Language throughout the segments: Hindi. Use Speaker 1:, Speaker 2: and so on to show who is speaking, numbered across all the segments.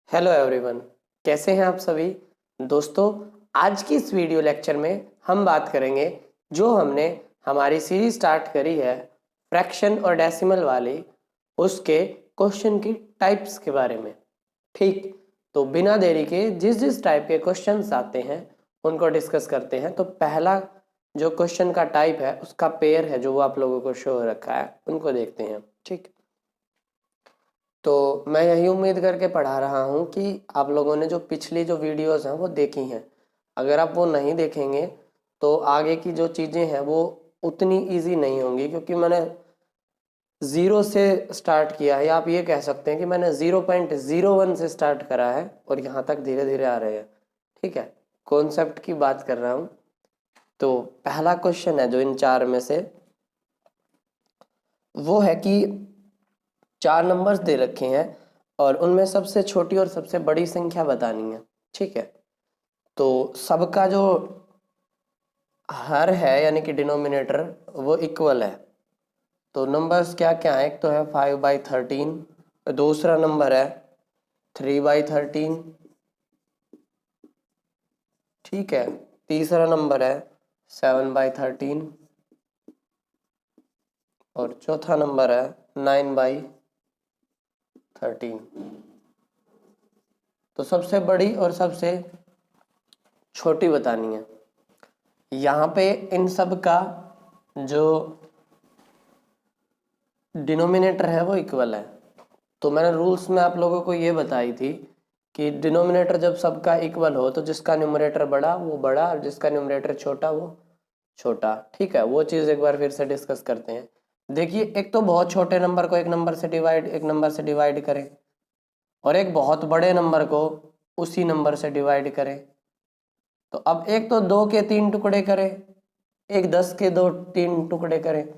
Speaker 1: हेलो एवरीवन, कैसे हैं आप सभी दोस्तों। आज की इस वीडियो लेक्चर में हम बात करेंगे जो हमने हमारी सीरीज स्टार्ट करी है फ्रैक्शन और डेसिमल वाली, उसके क्वेश्चन की टाइप्स के बारे में। ठीक, तो बिना देरी के जिस जिस टाइप के क्वेश्चंस आते हैं उनको डिस्कस करते हैं। तो पहला जो क्वेश्चन का टाइप है उसका पेयर है जो वो आप लोगों को शो रखा है, उनको देखते हैं। ठीक, तो मैं यही उम्मीद करके पढ़ा रहा हूँ कि आप लोगों ने जो पिछली जो वीडियोस हैं वो देखी हैं। अगर आप वो नहीं देखेंगे तो आगे की जो चीज़ें हैं वो उतनी इजी नहीं होंगी, क्योंकि मैंने ज़ीरो से स्टार्ट किया है, या आप ये कह सकते हैं कि मैंने 0.01 से स्टार्ट करा है और यहाँ तक धीरे धीरे आ रहे हैं। ठीक है, कॉन्सेप्ट की बात कर रहा हूँ। तो पहला क्वेश्चन है जो इन चार में से, वो है कि चार नंबर्स दे रखे हैं और उनमें सबसे छोटी और सबसे बड़ी संख्या बतानी है। ठीक है, तो सबका जो हर है यानी कि डिनोमिनेटर वो इक्वल है। तो नंबर्स क्या क्या है, एक तो है 5/13, दूसरा नंबर है 3/13। ठीक है, तीसरा नंबर है 7/13 और चौथा नंबर है 9/13। तो सबसे बड़ी और सबसे छोटी बतानी है। यहाँ पे इन सब का जो डिनोमिनेटर है वो इक्वल है। तो मैंने रूल्स में आप लोगों को ये बताई थी कि डिनोमिनेटर जब सबका इक्वल हो तो जिसका न्यूमरेटर बड़ा वो बड़ा और जिसका न्यूमरेटर छोटा वो छोटा। ठीक है, वो चीज़ एक बार फिर से डिस्कस करते हैं। देखिए, एक तो बहुत छोटे नंबर को एक नंबर से डिवाइड करें और एक बहुत बड़े नंबर को उसी नंबर से डिवाइड करें। तो अब एक तो 2 के 3 टुकड़े करें, एक 10 के 3 टुकड़े करें।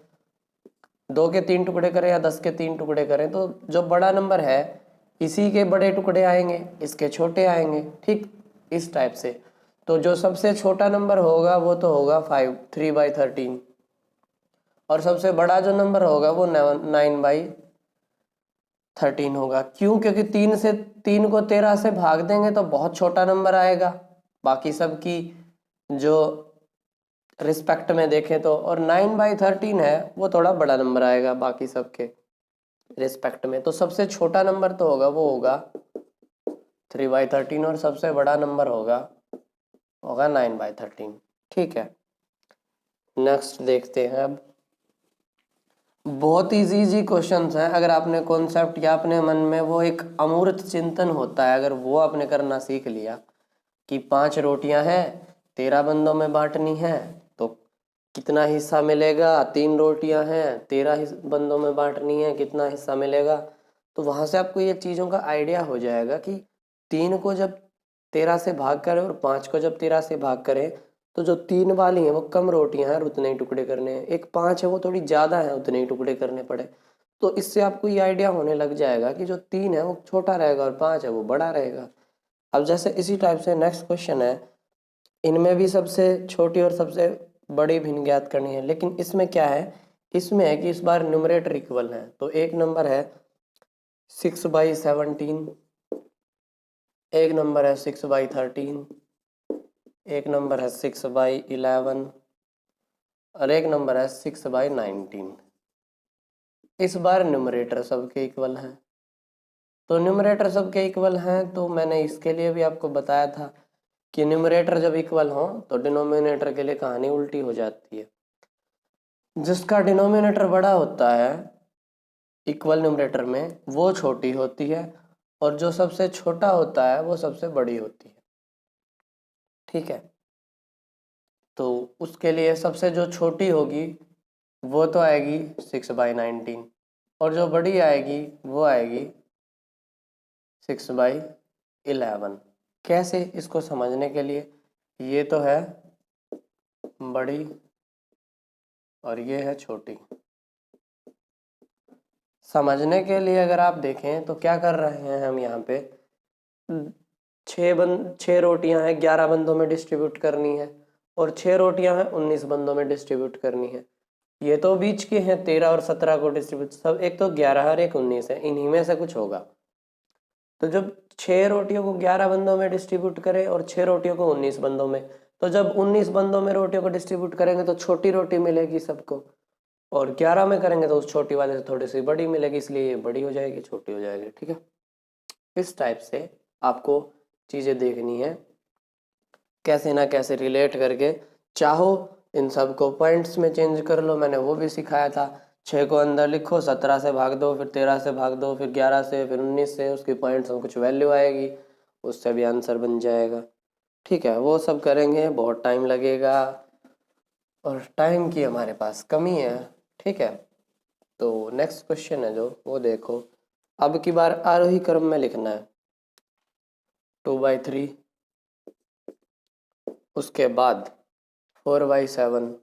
Speaker 1: 2 के 3 टुकड़े करें या 10 के 3 टुकड़े करें, तो जो बड़ा नंबर है इसी के बड़े टुकड़े आएंगे, इसके छोटे आएंगे। ठीक, इस टाइप से। तो जो सबसे छोटा नंबर होगा वो तो होगा 3/13 और सबसे बड़ा जो नंबर होगा वो 9/13 होगा। क्यों? क्योंकि 3 को 13 से भाग देंगे तो बहुत छोटा नंबर आएगा बाकी सब की जो रिस्पेक्ट में देखें तो, और 9/13 है वो थोड़ा बड़ा नंबर आएगा बाकी सबके रिस्पेक्ट में। तो सबसे छोटा नंबर तो होगा 3/13 और सबसे बड़ा नंबर होगा 9/13। ठीक है, नेक्स्ट देखते हैं। अब बहुत इजी क्वेश्चंस हैं। अगर आपने कॉन्सेप्ट या अपने मन में वो एक अमूर्त चिंतन होता है, अगर वो आपने करना सीख लिया कि 5 रोटियां हैं 13 बंदों में बांटनी है, तो कितना हिस्सा मिलेगा, 3 रोटियां हैं 13 बंदों में बांटनी है, कितना हिस्सा मिलेगा। तो वहां से आपको ये चीज़ों का आइडिया हो जाएगा कि 3 को जब 13 से भाग करें और 5 को जब 13 से भाग करें तो जो 3 वाली हैं वो कम रोटियां हैं और उतने ही टुकड़े करने हैं, एक 5 है वो थोड़ी ज़्यादा है, उतने ही टुकड़े करने पड़े। तो इससे आपको ये आइडिया होने लग जाएगा कि जो 3 है वो छोटा रहेगा और 5 है वो बड़ा रहेगा। अब जैसे इसी टाइप से नेक्स्ट क्वेश्चन है, इनमें भी सबसे छोटी और सबसे बड़ी भिन्न ज्ञात करनी है, लेकिन इसमें क्या है, इसमें है कि इस बार न्यूमरेटर इक्वल है। तो एक नंबर है 6/17, एक नंबर है 6/13, एक नंबर है 6/11 और एक नंबर है 6/19। इस बार न्यूमरेटर सबके इक्वल हैं। तो न्यूमरेटर सबके इक्वल हैं तो मैंने इसके लिए भी आपको बताया था कि न्यूमरेटर जब इक्वल हो तो डिनोमिनेटर के लिए कहानी उल्टी हो जाती है। जिसका डिनोमिनेटर बड़ा होता है इक्वल न्यूमरेटर में वो छोटी होती है और जो सबसे छोटा होता है वो सबसे बड़ी होती है। ठीक है, तो उसके लिए सबसे जो छोटी होगी वो तो आएगी 6/19 और जो बड़ी आएगी वो आएगी 6/11। कैसे, इसको समझने के लिए, ये तो है बड़ी और ये है छोटी। समझने के लिए अगर आप देखें तो क्या कर रहे हैं हम यहाँ पे, 6 रोटियां हैं 11 बंदों में डिस्ट्रीब्यूट करनी है और 6 रोटियां हैं 19 बंदों में डिस्ट्रीब्यूट करनी है। ये तो बीच के हैं 13 और 17 को डिस्ट्रीब्यूट, सब एक तो 11 और एक 19 है, इन्हीं में से कुछ होगा। तो जब 6 रोटियों को 11 बंदों में डिस्ट्रीब्यूट करें और 6 रोटियों को 19 बंदों में, तो जब 19 बंदों में रोटियों को डिस्ट्रीब्यूट करेंगे तो छोटी रोटी मिलेगी सबको, और 11 में करेंगे तो उस छोटी वाले से थोड़ी सी बड़ी मिलेगी, इसलिए ये बड़ी हो जाएगी, छोटी हो जाएगी। ठीक है, इस टाइप से आपको चीज़ें देखनी है, कैसे ना कैसे रिलेट करके, चाहो इन सब को पॉइंट्स में चेंज कर लो, मैंने वो भी सिखाया था। 6 को अंदर लिखो, 17 से भाग दो, फिर 13 से भाग दो, फिर 11 से, फिर 19 से, उसकी पॉइंट्स में कुछ वैल्यू आएगी, उससे भी आंसर बन जाएगा। ठीक है, वो सब करेंगे, बहुत टाइम लगेगा और टाइम की हमारे पास कमी है। ठीक है, तो नेक्स्ट क्वेश्चन है जो वो देखो, अब की बार आरोही क्रम में लिखना है 2/3, उसके बाद 4/7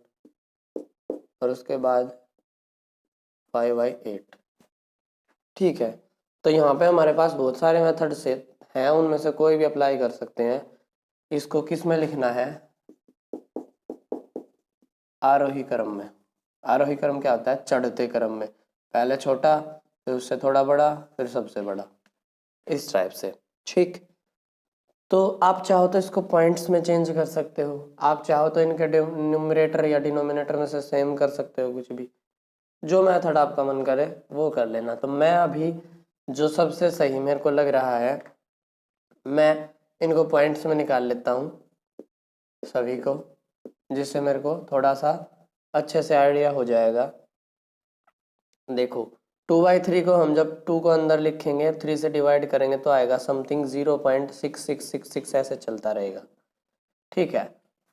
Speaker 1: और उसके बाद 5/8। ठीक है, तो यहाँ पे हमारे पास बहुत सारे मेथड से हैं, उनमें से कोई भी अप्लाई कर सकते हैं। इसको किस में लिखना है? आरोही क्रम में। आरोही क्रम क्या होता है? चढ़ते क्रम में, पहले छोटा, फिर उससे थोड़ा बड़ा, फिर सबसे बड़ा, इस टाइप से। ठीक, तो आप चाहो तो इसको पॉइंट्स में चेंज कर सकते हो, आप चाहो तो इनके न्यूमरेटर या डिनोमिनेटर में से सेम कर सकते हो, कुछ भी जो मेथड आपका मन करे वो कर लेना। तो मैं अभी जो सबसे सही मेरे को लग रहा है, मैं इनको पॉइंट्स में निकाल लेता हूँ सभी को, जिससे मेरे को थोड़ा सा अच्छे से आइडिया हो जाएगा। देखो 2/3 को हम जब 2 को अंदर लिखेंगे, 3 से डिवाइड करेंगे तो आएगा समथिंग 0.6666 ऐसे चलता रहेगा। ठीक है,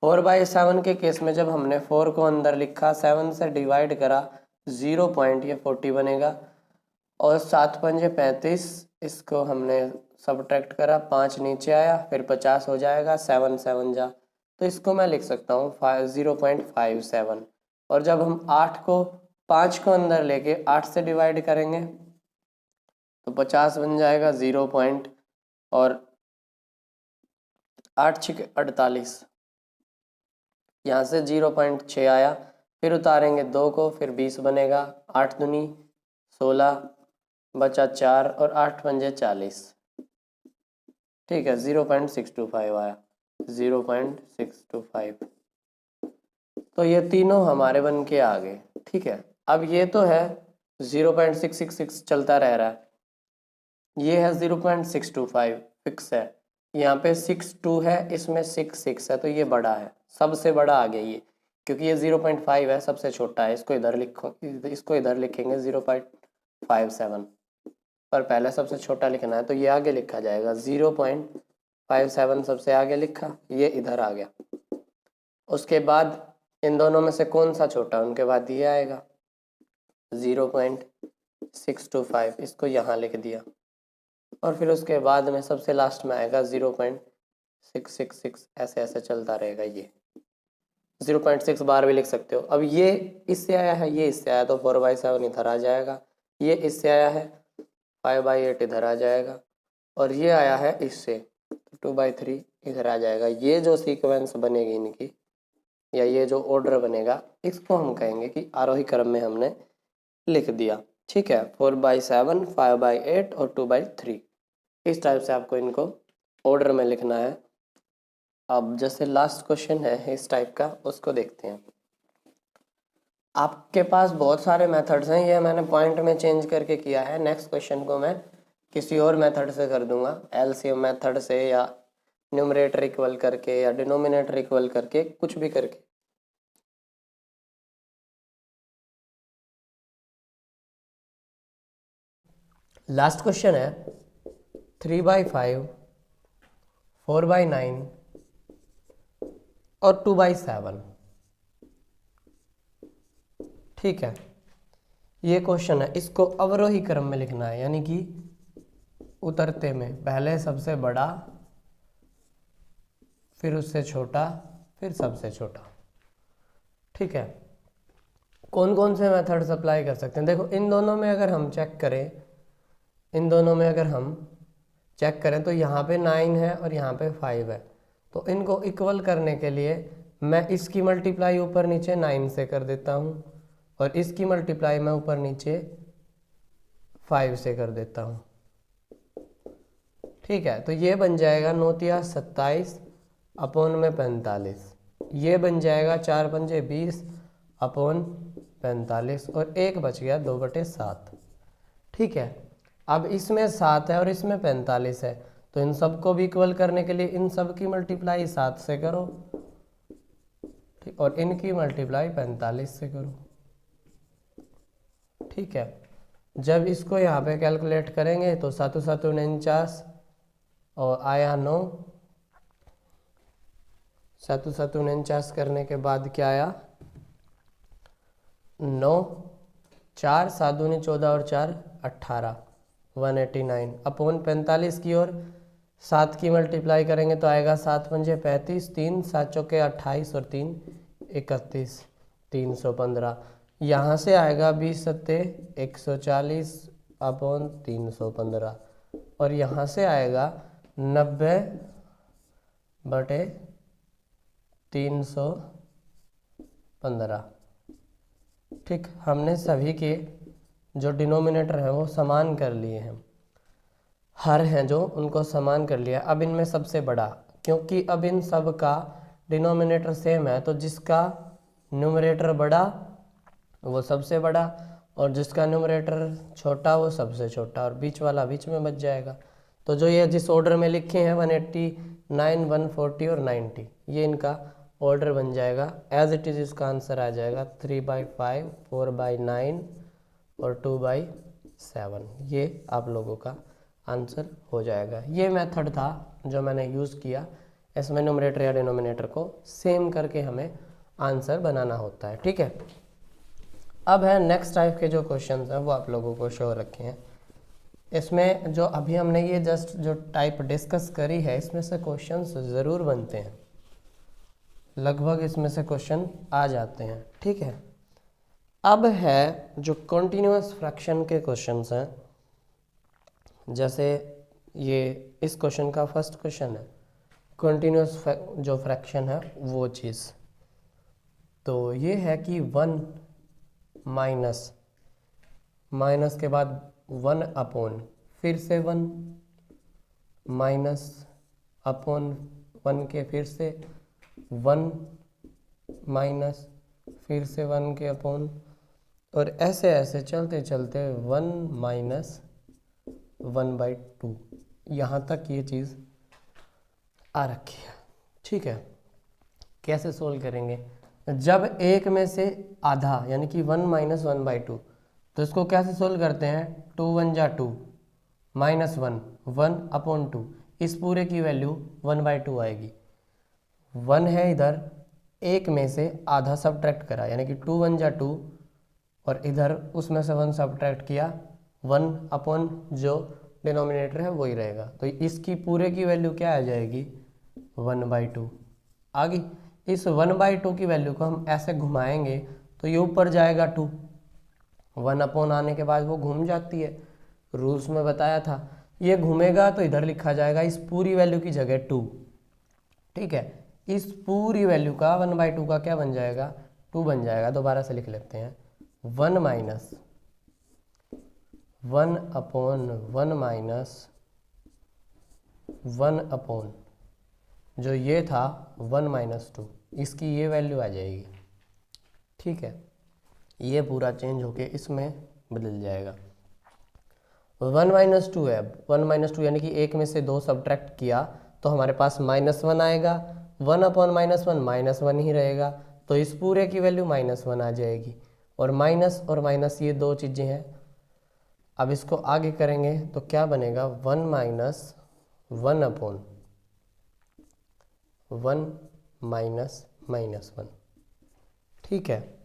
Speaker 1: 4/7 के केस में जब हमने 4 को अंदर लिखा, 7 से डिवाइड करा, 0.40 बनेगा, और 7 पंजे 35, इसको हमने सब्ट्रैक्ट करा, 5 नीचे आया, फिर 50 हो जाएगा, 7 7 जा, तो इसको मैं लिख सकता हूँ 0.57। और जब हम 8 को 5 को अंदर लेके 8 से डिवाइड करेंगे तो 50 बन जाएगा, 0 पॉइंट, और 8 6 48, यहाँ से 0.6 आया, फिर उतारेंगे 2 को, फिर 20 बनेगा, 8 दूनी 16, बचा 4, और 8 पंजे 40। ठीक है, 0.625 आया, 0.625। तो ये तीनों हमारे बन के आ गए। ठीक है, अब ये तो है 0.666 चलता रह रहा है, ये है 0.625 फिक्स है, यहाँ पे 62 है, इसमें 66 है, तो ये बड़ा है, सबसे बड़ा आ गया ये, क्योंकि ये 0.5 है, सबसे छोटा है, इसको इधर लिखो, इसको इधर लिखेंगे 0.57, पर पहले सबसे छोटा लिखना है, तो ये आगे लिखा जाएगा 0.57, सबसे आगे लिखा, ये इधर आ गया। उसके बाद इन दोनों में से कौन सा छोटा, उनके बाद ये आएगा 0.625, इसको यहाँ लिख दिया, और फिर उसके बाद में सबसे लास्ट में आएगा 0.666, ऐसे ऐसे चलता रहेगा। ये 0.6 बार भी लिख सकते हो। अब ये इससे आया है, ये इससे आया, तो 4/7 इधर आ जाएगा, ये इससे आया है 5/8 इधर आ जाएगा, और ये आया है इससे 2/3 इधर आ जाएगा। ये जो सीक्वेंस बनेगी इनकी, या ये जो ऑर्डर बनेगा, इसको हम कहेंगे कि आरोही क्रम में हमने लिख दिया। ठीक है, 4/7, 5/8 और 2/3, इस टाइप से आपको इनको ऑर्डर में लिखना है। अब जैसे लास्ट क्वेश्चन है इस टाइप का, उसको देखते हैं। आपके पास बहुत सारे मेथड्स हैं, ये मैंने पॉइंट में चेंज करके किया है। नेक्स्ट क्वेश्चन को मैं किसी और मेथड से कर दूंगा, एलसीएम मेथड से, या न्यूमरेटर इक्वल करके, या डिनोमिनेटर इक्वल करके, कुछ भी करके। लास्ट क्वेश्चन है 3/5, 4/9 और 2/7। ठीक है, ये क्वेश्चन है, इसको अवरोही क्रम में लिखना है, यानी कि उतरते में, पहले सबसे बड़ा, फिर उससे छोटा, फिर सबसे छोटा। ठीक है, कौन कौन से मेथड्स अप्लाई कर सकते हैं? देखो इन दोनों में अगर हम चेक करें, इन दोनों में अगर हम चेक करें तो यहाँ पे 9 है और यहाँ पे 5 है, तो इनको इक्वल करने के लिए मैं इसकी मल्टीप्लाई ऊपर नीचे 9 से कर देता हूँ, और इसकी मल्टीप्लाई मैं ऊपर नीचे 5 से कर देता हूँ। ठीक है, तो ये बन जाएगा 9 तिया 27 अपॉन में 45। ये बन जाएगा 4 पंजे 20 अपॉन 45 और एक बच गया 2/7। ठीक है, अब इसमें 7 है और इसमें 45 है, तो इन सबको भी इक्वल करने के लिए इन सब की मल्टीप्लाई 7 से करो, ठीक, और इनकी मल्टीप्लाई 45 से करो। ठीक है, जब इसको यहाँ पे कैलकुलेट करेंगे तो 7 7 49 और आया 9, 7 7 49 करने के बाद क्या आया 9, 4 7 दूनी 14 और 4 18 189 अपॉन 45 की ओर 7 की मल्टीप्लाई करेंगे तो आएगा 7 पंजे 35, 3 7 चौके 28 और 3 31 315। यहाँ से आएगा 20 सत्ते 140 अपॉन 315 और यहाँ से आएगा 90/315। ठीक, हमने सभी के जो डिनोमिनेटर हैं वो समान कर लिए हैं, हर हैं जो उनको समान कर लिया। अब इनमें सबसे बड़ा, क्योंकि अब इन सब का डिनोमिनेटर सेम है तो जिसका न्यूमरेटर बड़ा वो सबसे बड़ा और जिसका न्यूमरेटर छोटा वो सबसे छोटा और बीच वाला बीच में बच जाएगा। तो जो ये जिस ऑर्डर में लिखे हैं 189 140 और 90 ये इनका ऑर्डर बन जाएगा। एज इट इज़ इसका आंसर आ जाएगा 3/5 4/9 और 2/7। ये आप लोगों का आंसर हो जाएगा। ये मेथड था जो मैंने यूज़ किया, इसमें न्यूमरेटर या डिनोमिनेटर को सेम करके हमें आंसर बनाना होता है। ठीक है, अब है नेक्स्ट टाइप के जो क्वेश्चंस हैं वो आप लोगों को शो रखे हैं। इसमें जो अभी हमने ये जस्ट जो टाइप डिस्कस करी है इसमें से क्वेश्चंस ज़रूर बनते हैं, लगभग इसमें से क्वेश्चन आ जाते हैं। ठीक है, अब है जो कॉन्टिन्यूअस फ्रैक्शन के क्वेश्चंस हैं, जैसे ये इस क्वेश्चन का फर्स्ट क्वेश्चन है कॉन्टिन्यूअस जो फ्रैक्शन है वो चीज़। तो ये है कि 1 माइनस के बाद 1 अपॉन फिर से 1 माइनस अपॉन 1 के फिर से 1 माइनस फिर से 1 के अपॉन और ऐसे ऐसे चलते चलते 1 माइनस 1/2 यहाँ तक ये चीज़ आ रखी है। ठीक है, कैसे सोल्व करेंगे? जब एक में से आधा यानी कि 1 माइनस 1/2, तो इसको कैसे सोल्व करते हैं? 2 1 जा 2 माइनस 1 1 अपॉन 2, इस पूरे की वैल्यू 1/2 आएगी। 1 है इधर, एक में से आधा सब्ट्रैक्ट करा यानी कि 2 1 जा 2 और इधर उसमें से 1 सब्ट्रैक्ट किया, 1 अपॉन जो डिनोमिनेटर है वही रहेगा। तो इसकी पूरे की वैल्यू क्या आ जाएगी? 1/2 आ गई। इस 1/2 की वैल्यू को हम ऐसे घुमाएंगे तो ये ऊपर जाएगा 2, 1 अपॉन आने के बाद वो घूम जाती है, रूल्स में बताया था। ये घूमेगा तो इधर लिखा जाएगा इस पूरी वैल्यू की जगह 2। ठीक है, इस पूरी वैल्यू का 1/2 का क्या बन जाएगा? 2 बन जाएगा। दोबारा से लिख लेते हैं 1 माइनस 1 अपॉन 1 माइनस 1 अपॉन जो ये था 1 माइनस 2, इसकी ये वैल्यू आ जाएगी। ठीक है, ये पूरा चेंज होके इसमें बदल जाएगा। 1 माइनस 2 है, 1 माइनस 2 यानी कि एक में से 2 सब्ट्रैक्ट किया तो हमारे पास -1 आएगा। 1 अपॉन -1 ही रहेगा, तो इस पूरे की वैल्यू -1 आ जाएगी। और माइनस ये दो चीज़ें हैं। अब इसको आगे करेंगे तो क्या बनेगा? 1 माइनस 1 अपॉन 1 माइनस -1। ठीक है,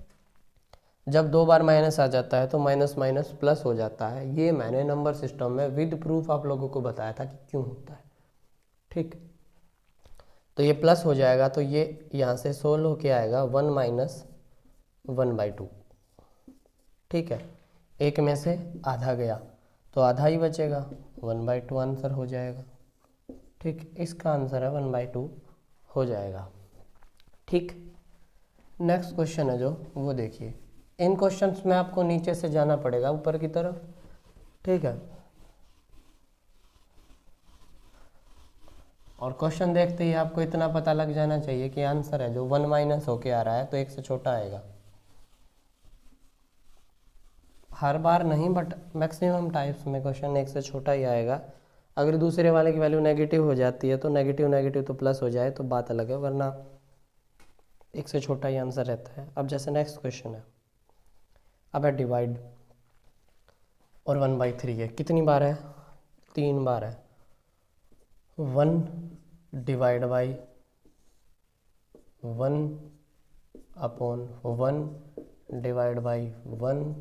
Speaker 1: जब 2 बार माइनस आ जाता है तो माइनस माइनस प्लस हो जाता है। ये मैंने नंबर सिस्टम में विद प्रूफ आप लोगों को बताया था कि क्यों होता है। ठीक, तो ये प्लस हो जाएगा तो ये यहाँ से सोल्व होके आएगा 1 माइनस 1/2। ठीक है, एक में से आधा गया तो आधा ही बचेगा, 1/2 आंसर हो जाएगा। ठीक, इसका आंसर है 1/2 हो जाएगा। ठीक, नेक्स्ट क्वेश्चन है जो वो देखिए। इन क्वेश्चंस में आपको नीचे से जाना पड़ेगा ऊपर की तरफ। ठीक है, और क्वेश्चन देखते ही आपको इतना पता लग जाना चाहिए कि आंसर है जो 1 माइनस होके आ रहा है तो 1 से छोटा आएगा। हर बार नहीं बट मैक्सिमम टाइप्स में क्वेश्चन 1 से छोटा ही आएगा। अगर दूसरे वाले की वैल्यू नेगेटिव हो जाती है तो नेगेटिव नेगेटिव तो प्लस हो जाए तो बात अलग है, वरना 1 से छोटा ही आंसर रहता है। अब जैसे नेक्स्ट क्वेश्चन है, अब है डिवाइड और 1/3 है। कितनी बार है? 3 बार है। 1 divide by 1 upon 1 divide by 1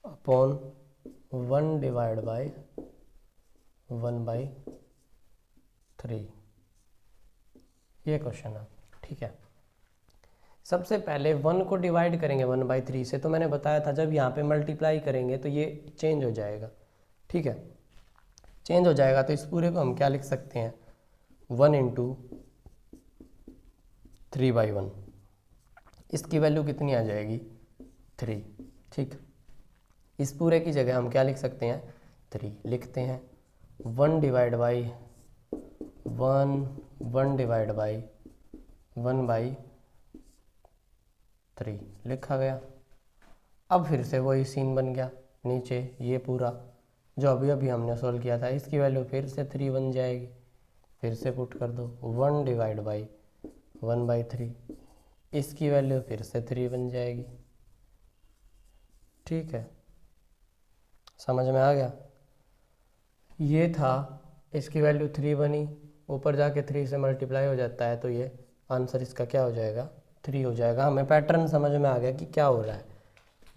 Speaker 1: upon 1 divide by 1/3, ये क्वेश्चन है। ठीक है, सबसे पहले 1 को डिवाइड करेंगे 1/3 से, तो मैंने बताया था जब यहाँ पे मल्टीप्लाई करेंगे तो ये चेंज हो जाएगा। ठीक है, चेंज हो जाएगा तो इस पूरे को हम क्या लिख सकते हैं? 1 इंटू 3/1। इसकी वैल्यू कितनी आ जाएगी? 3। ठीक, इस पूरे की जगह हम क्या लिख सकते हैं? 3 लिखते हैं। 1 डिवाइड बाई 1 डिवाइड बाई 1/3 लिखा गया। अब फिर से वही सीन बन गया, नीचे ये पूरा जो अभी अभी हमने सॉल्व किया था, इसकी वैल्यू फिर से 3 बन जाएगी। फिर से पुट कर दो 1 डिवाइड बाई 1/3, इसकी वैल्यू फिर से 3 बन जाएगी। ठीक है, समझ में आ गया? ये था, इसकी वैल्यू 3 बनी, ऊपर जाके 3 से मल्टीप्लाई हो जाता है तो ये आंसर इसका क्या हो जाएगा? 3 हो जाएगा। हमें पैटर्न समझ में आ गया कि क्या हो रहा है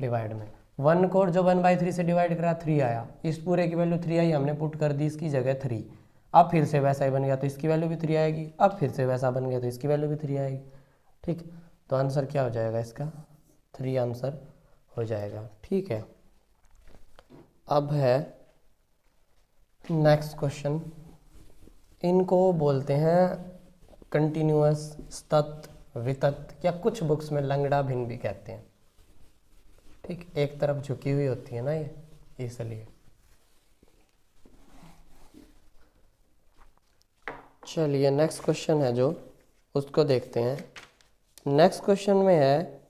Speaker 1: डिवाइड में। 1 को जो 1/3 से डिवाइड करा 3 आया, इस पूरे की वैल्यू 3 आई, हमने पुट कर दी इसकी जगह 3। अब फिर से वैसा ही बन गया तो इसकी वैल्यू भी 3 आएगी। अब फिर से वैसा बन गया तो इसकी वैल्यू भी 3 आएगी। ठीक, तो आंसर क्या हो जाएगा इसका? 3 आंसर हो जाएगा। ठीक है, अब है नेक्स्ट क्वेश्चन। इनको बोलते हैं कंटिन्यूअस, सतत, वितत, या कुछ बुक्स में लंगड़ा भिन्न भी कहते हैं। ठीक, एक तरफ झुकी हुई होती है ना ये, इसलिए। चलिए नेक्स्ट क्वेश्चन है जो, उसको देखते हैं। नेक्स्ट क्वेश्चन में है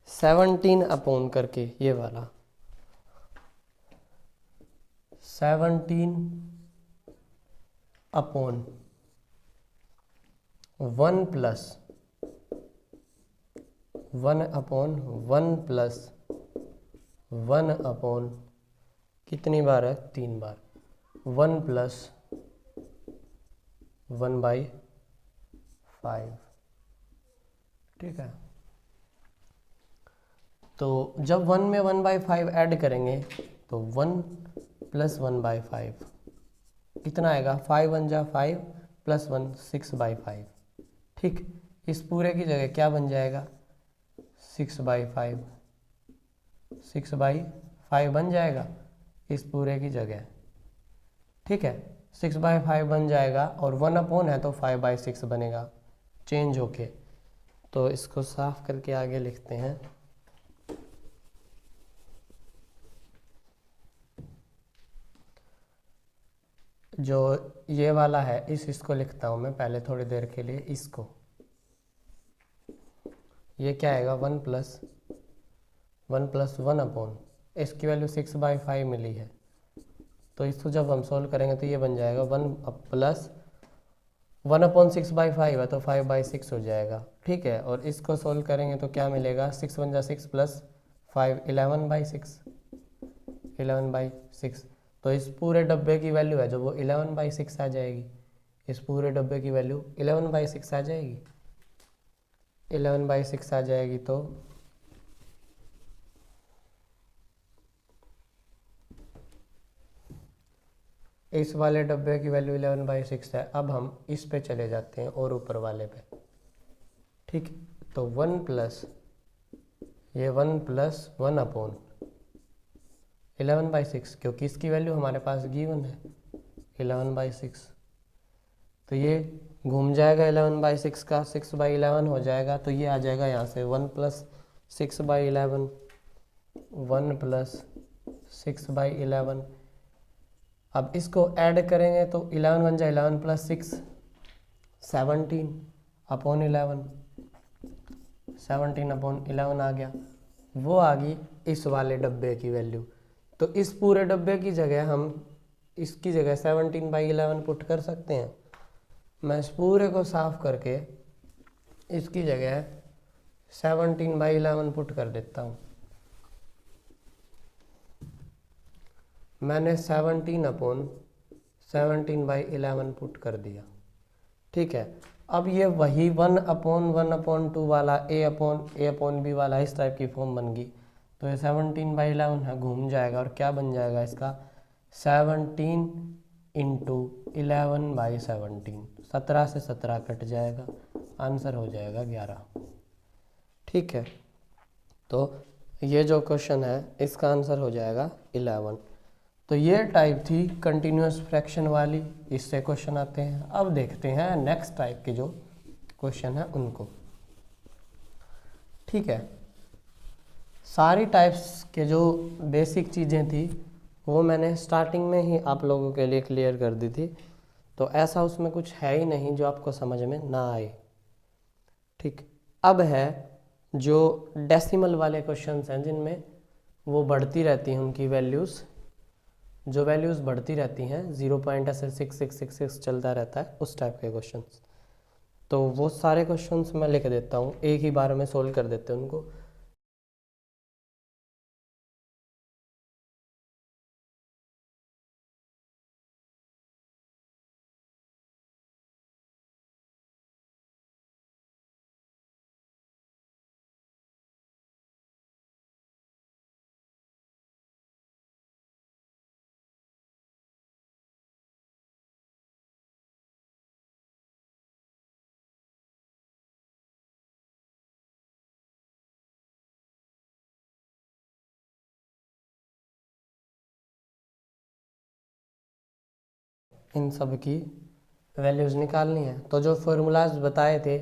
Speaker 1: 17 अपॉन करके, ये वाला 17 upon 1 plus 1 upon 1 plus 1 upon कितनी बार है? 3 बार। 1 प्लस 1/5। ठीक है, तो जब 1 में 1/5 ऐड करेंगे तो 1 प्लस 1/5 कितना आएगा? 5 1 जा 5 प्लस 1 6/5। ठीक, इस पूरे की जगह क्या बन जाएगा? 6/5, 6/5 बन जाएगा इस पूरे की जगह। ठीक है, 6/5 बन जाएगा और 1 अपॉन है तो 5/6 बनेगा चेंज होके। तो इसको साफ करके आगे लिखते हैं। जो ये वाला है इसको लिखता हूँ मैं पहले थोड़ी देर के लिए। इसको, ये क्या आएगा? 1 प्लस 1 अपॉन, इसकी वैल्यू 6/5 मिली है, तो इसको जब हम सोल्व करेंगे तो ये बन जाएगा 1 प्लस 1 अपॉन 6/5 है तो 5/6 हो जाएगा। ठीक है, और इसको सोल्व करेंगे तो क्या मिलेगा? 6 1 जा 6 प्लस 5 11/6, 11/6। तो इस पूरे डब्बे की वैल्यू है जो वो 11/6 आ जाएगी। इस पूरे डब्बे की वैल्यू 11/6 आ जाएगी। 11/6 आ जाएगी तो इस वाले डब्बे की वैल्यू 11/6 है। अब हम इस पे चले जाते हैं और ऊपर वाले पे। ठीक, तो 1 प्लस ये 1 प्लस 1 अपॉन 11/6, क्योंकि इसकी वैल्यू हमारे पास गिवन है 11/6, तो ये घूम जाएगा 11/6 का, 6/11 हो जाएगा। तो ये आ जाएगा यहाँ से 1 प्लस 6/11, 1 प्लस 6/11। अब इसको ऐड करेंगे तो 11 बन जाए 11 + 6 17 अपॉन 11, 17 अपॉन 11 आ गया। वो आ गई इस वाले डब्बे की वैल्यू। तो इस पूरे डब्बे की जगह हम इसकी जगह 17/11 पुट कर सकते हैं। मैं इस पूरे को साफ करके इसकी जगह 17/11 पुट कर देता हूँ। मैंने 17/11 पुट कर दिया। ठीक है, अब ये वही 1/1/2 वाला a/b वाला इस टाइप की फॉर्म बन गई। तो ये 17/11 है, घूम जाएगा और क्या बन जाएगा इसका 17 × 11/17, 17 से 17 कट जाएगा, आंसर हो जाएगा 11। ठीक है, तो ये जो क्वेश्चन है इसका आंसर हो जाएगा 11। तो ये टाइप थी कंटिन्यूअस फ्रैक्शन वाली, इससे क्वेश्चन आते हैं। अब देखते हैं नेक्स्ट टाइप के जो क्वेश्चन है उनको। ठीक है, सारी टाइप्स के जो बेसिक चीज़ें थी वो मैंने स्टार्टिंग में ही आप लोगों के लिए क्लियर कर दी थी, तो ऐसा उसमें कुछ है ही नहीं जो आपको समझ में ना आए। ठीक, अब है जो डेसिमल वाले क्वेश्चंस हैं जिनमें वो बढ़ती रहती हैं उनकी वैल्यूज़, जो वैल्यूज़ बढ़ती रहती हैं 0.6666 चलता रहता है, उस टाइप के क्वेश्चंस। तो वो सारे क्वेश्चंस मैं लिख देता हूँ, एक ही बार में सोल्व कर देते हैं उनको। इन सब की वैल्यूज़ निकालनी है। तो जो फॉर्मूलाज बताए थे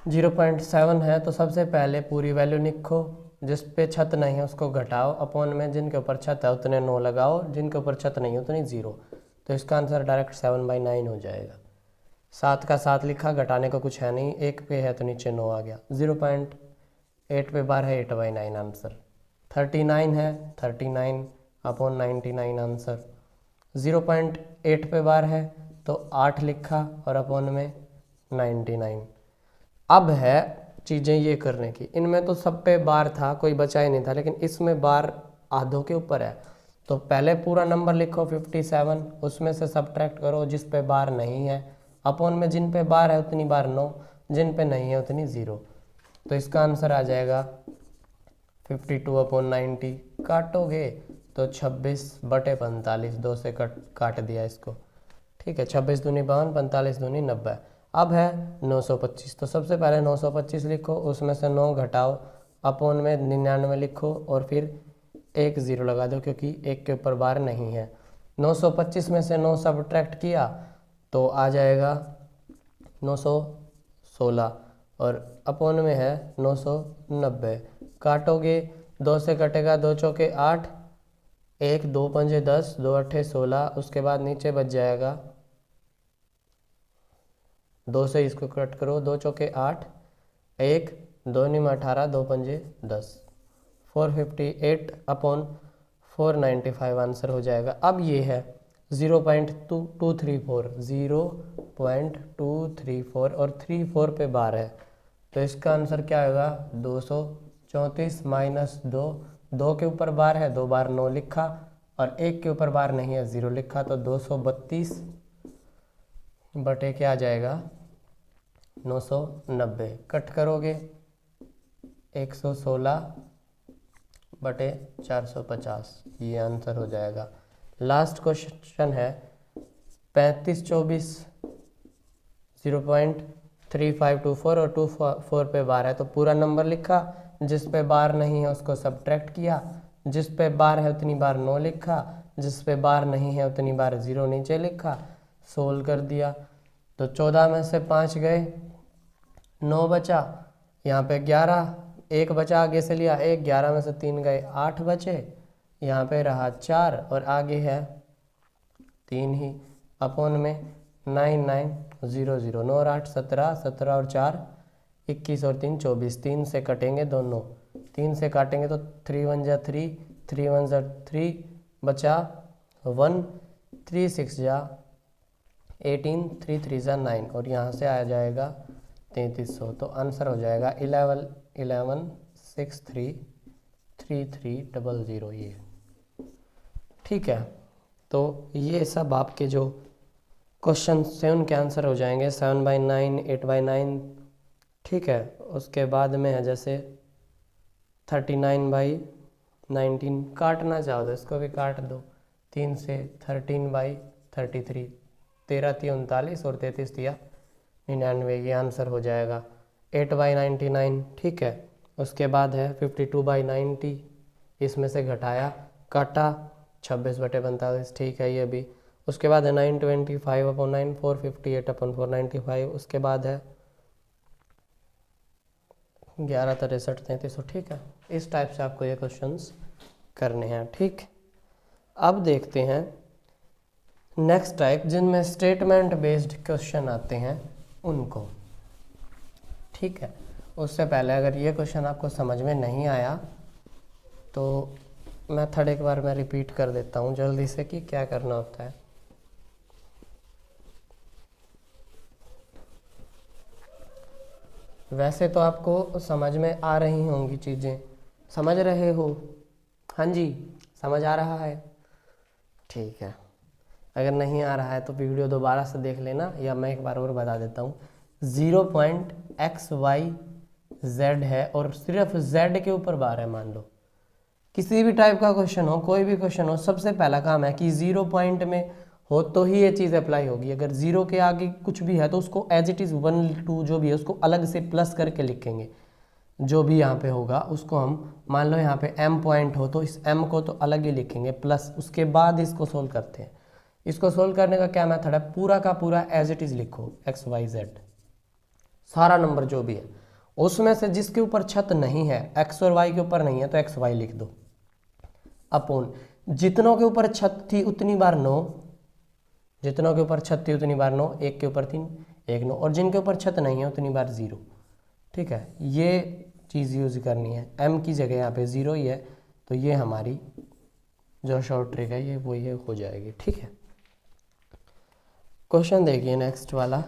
Speaker 1: 0.7 है, तो सबसे पहले पूरी वैल्यू लिखो, जिस पे छत नहीं है उसको घटाओ, अपॉन में जिनके ऊपर छत है उतने 9 लगाओ, जिनके ऊपर छत नहीं है उतनी 0। तो इसका आंसर डायरेक्ट 7/9 हो जाएगा। 7 का 7 लिखा, घटाने को कुछ है नहीं, 1 पे है तो नीचे 9 आ गया। 0.8 पे बार है 8/9 आंसर। 39 है, 39 अपॉन 99 आंसर। 0.8 पे बार है तो 8 लिखा और अपॉन में 99। अब है चीज़ें ये करने की, इनमें तो सब पे बार था, कोई बचा ही नहीं था, लेकिन इसमें बार आधों के ऊपर है। तो पहले पूरा नंबर लिखो 57, उसमें से सब्ट्रैक्ट करो जिस पे बार नहीं है, अपॉन में जिन पे बार है उतनी बार 9, जिन पे नहीं है उतनी 0। तो इसका आंसर आ जाएगा 52/90। काटोगे तो 26/45, 2 से काट दिया इसको। ठीक है, 26 दूनी 52, 45 दूनी 90। अब है 925, तो सबसे पहले 925 लिखो, उसमें से 9 घटाओ, अपॉन में 99 लिखो और फिर 1 0 लगा दो क्योंकि 1 के ऊपर बार नहीं है। 925 में से 9 सब्ट्रैक्ट किया तो आ जाएगा 916 और अपॉन में है 990। काटोगे 2 से कटेगा, 2 चौके 8, 1 2 पंजे 10, 2 अट्ठे 16, उसके बाद नीचे बच जाएगा 2 से इसको कट करो, 2 चौके 8, 1 2 निम 18, 2 पंजे 10, 458 अपॉन 495 आंसर हो जाएगा। अब ये है 0.234, 0.234 और 34 पे बार है, तो इसका आंसर क्या होगा 234 माइनस 2, 2 के ऊपर बार है, 2 बार 9 लिखा और 1 के ऊपर बार नहीं है 0 लिखा, तो 232 बटे क्या आ जाएगा 990। कट करोगे 116 बटे 450, ये आंसर हो जाएगा। लास्ट क्वेश्चन है 3524, 0.3524 और 24 पे बार है, तो पूरा नंबर लिखा, जिस पे बार नहीं है उसको सब्ट्रैक्ट किया, जिस पे बार है उतनी बार 9 लिखा, जिस पे बार नहीं है उतनी बार 0 नीचे लिखा, सोल्व कर दिया। तो 14 में से 5 गए, 9 बचा, यहाँ पे 11, 1 बचा आगे से लिया 1, 11 में से 3 गए 8 बचे, यहाँ पे रहा 4 और आगे है 3 ही, अपॉन में 9 9 0 0, 9 और 8 17, 17 और 4 21 और 3 24, 3 से कटेंगे दोनों, 3 से काटेंगे तो 3 1 जा 3, 3 1 जा 3, बचा 1, 3 6 जा 18, 3 3 जा 9, और यहाँ से आ जाएगा 3300। तो आंसर हो जाएगा 11 11 6 3 3 3 0 0, ये ठीक है। तो ये सब आपके जो क्वेश्चन से उनके आंसर हो जाएंगे 7/9, 8/9, ठीक है। उसके बाद में है जैसे 39/19, काटना चाहो तो इसको भी काट दो, 3 से 13/33, 13 × 39 और 33 × 99, ये आंसर हो जाएगा 8/99, ठीक है। उसके बाद है 52/90, इसमें से घटाया काटा 26/45, ठीक है ये भी। उसके बाद है 925/9, 458/495, उसके बाद है 11 63 3300, ठीक है। इस टाइप से आपको ये क्वेश्चंस करने हैं, ठीक। अब देखते हैं नेक्स्ट टाइप जिनमें स्टेटमेंट बेस्ड क्वेश्चन आते हैं उनको, ठीक है। उससे पहले अगर ये क्वेश्चन आपको समझ में नहीं आया तो मेथड एक बार मैं रिपीट कर देता हूँ जल्दी से कि क्या करना होता है। वैसे तो आपको समझ में आ रही होंगी चीज़ें, समझ रहे हो? हाँ जी, समझ आ रहा है, ठीक है। अगर नहीं आ रहा है तो वीडियो दोबारा से देख लेना, या मैं एक बार और बता देता हूँ। 0.xyz है और सिर्फ z के ऊपर बार है, मान लो किसी भी टाइप का क्वेश्चन हो, कोई भी क्वेश्चन हो, सबसे पहला काम है कि 0 पॉइंट में हो तो ही ये चीज़ अप्लाई होगी। अगर 0 के आगे कुछ भी है तो उसको एज इट इज़ 1 2 जो भी है उसको अलग से प्लस करके लिखेंगे। जो भी यहाँ पे होगा उसको हम, मान लो यहाँ पे m पॉइंट हो तो इस m को तो अलग ही लिखेंगे प्लस, उसके बाद इसको सोल्व करते हैं। इसको सोल्व करने का क्या मेथड है, पूरा का पूरा एज इट इज़ लिखो, x y z सारा नंबर जो भी है, उसमें से जिसके ऊपर छत नहीं है, x और y के ऊपर नहीं है तो x y लिख दो, अपॉन जितनों के ऊपर छत थी उतनी बार 9, जितनों के ऊपर छत थी उतनी बार 9, एक के ऊपर 3 1 9, और जिनके ऊपर छत नहीं है उतनी बार 0, ठीक है। ये चीज़ यूज़ करनी है, m की जगह यहाँ पे 0 ही है तो ये हमारी जो शॉर्ट ट्रिक है ये हो जाएगी, ठीक है। क्वेश्चन देखिए नेक्स्ट वाला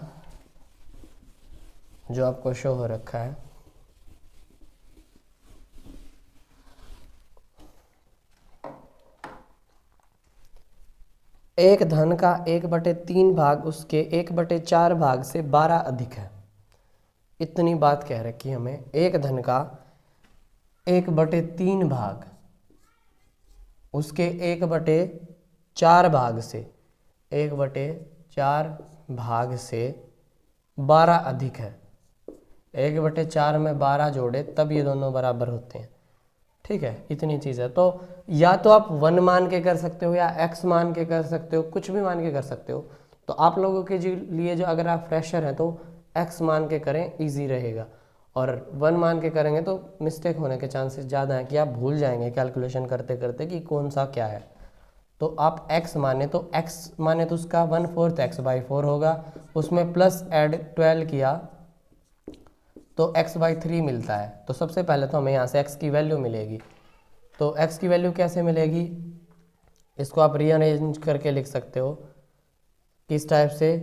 Speaker 1: जो आपको शो हो रखा है। एक धन का 1/3 भाग उसके 1/4 भाग से 12 अधिक है। इतनी बात कह रखी हमें, एक धन का 1/3 भाग उसके 1/4 भाग से 1/4 भाग से 12 अधिक है। 1/4 में 12 जोड़े तब ये दोनों बराबर होते हैं, ठीक है। इतनी चीज़ है, तो या तो आप 1 मान के कर सकते हो या x मान के कर सकते हो, कुछ भी मान के कर सकते हो। तो आप लोगों के लिए जो अगर आप फ्रेशर हैं तो x मान के करें, इजी रहेगा, और 1 मान के करेंगे तो मिस्टेक होने के चांसेस ज़्यादा हैं कि आप भूल जाएंगे कैलकुलेशन करते करते कि कौन सा क्या है। तो आप x माने तो उसका 1/4 x/4 होगा, उसमें प्लस ऐड 12 किया तो x/3 मिलता है। तो सबसे पहले तो हमें यहाँ से x की वैल्यू मिलेगी। तो x की वैल्यू कैसे मिलेगी, इसको आप रीअरेंज करके लिख सकते हो किस टाइप से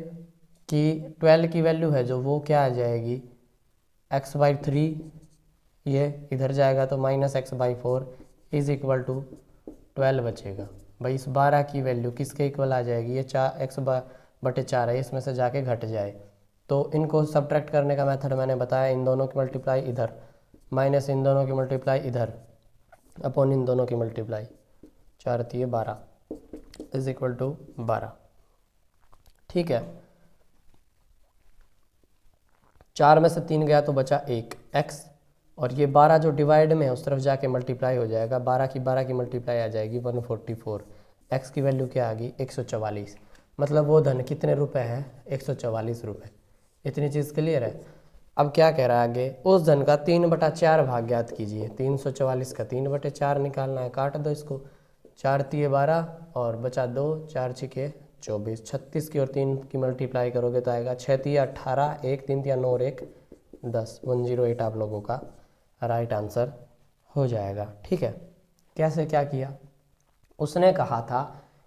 Speaker 1: कि 12 की वैल्यू है जो वो क्या आ जाएगी x/3, ये इधर जाएगा तो -x/4 इज इक्वल टू 12 बचेगा। भाई इस 12 की वैल्यू किसके इक्वल आ जाएगी, ये 4x/4 है, इसमें से जाके घट जाए। तो इनको सब्ट्रैक्ट करने का मेथड मैंने बताया, इन दोनों की मल्टीप्लाई इधर माइनस इन दोनों की मल्टीप्लाई इधर अपॉन इन दोनों की मल्टीप्लाई, 4 × 12 इज इक्वल टू 12, ठीक है। 4 में से 3 गया तो बचा 1 x, और ये 12 जो डिवाइड में है उस तरफ जाके मल्टीप्लाई हो जाएगा, 12 की मल्टीप्लाई आ जाएगी 144, x की वैल्यू क्या आ गई 144, मतलब वो धन कितने रुपए है 144 रुपये। इतनी चीज़ क्लियर है। अब क्या कह रहा है आगे, उस धन का 3/4 भाग ज्ञात कीजिए। 344 का 3/4 निकालना है, काट दो इसको, 4 × 3 = 12 और बचा 2, 4 × 6 = 24, 36 की और 3 की मल्टीप्लाई करोगे तो आएगा 6 3 18, 1 3 3 9 और 1 10, 108 आप लोगों का राइट आंसर हो जाएगा। ठीक है, कैसे क्या किया, उसने कहा था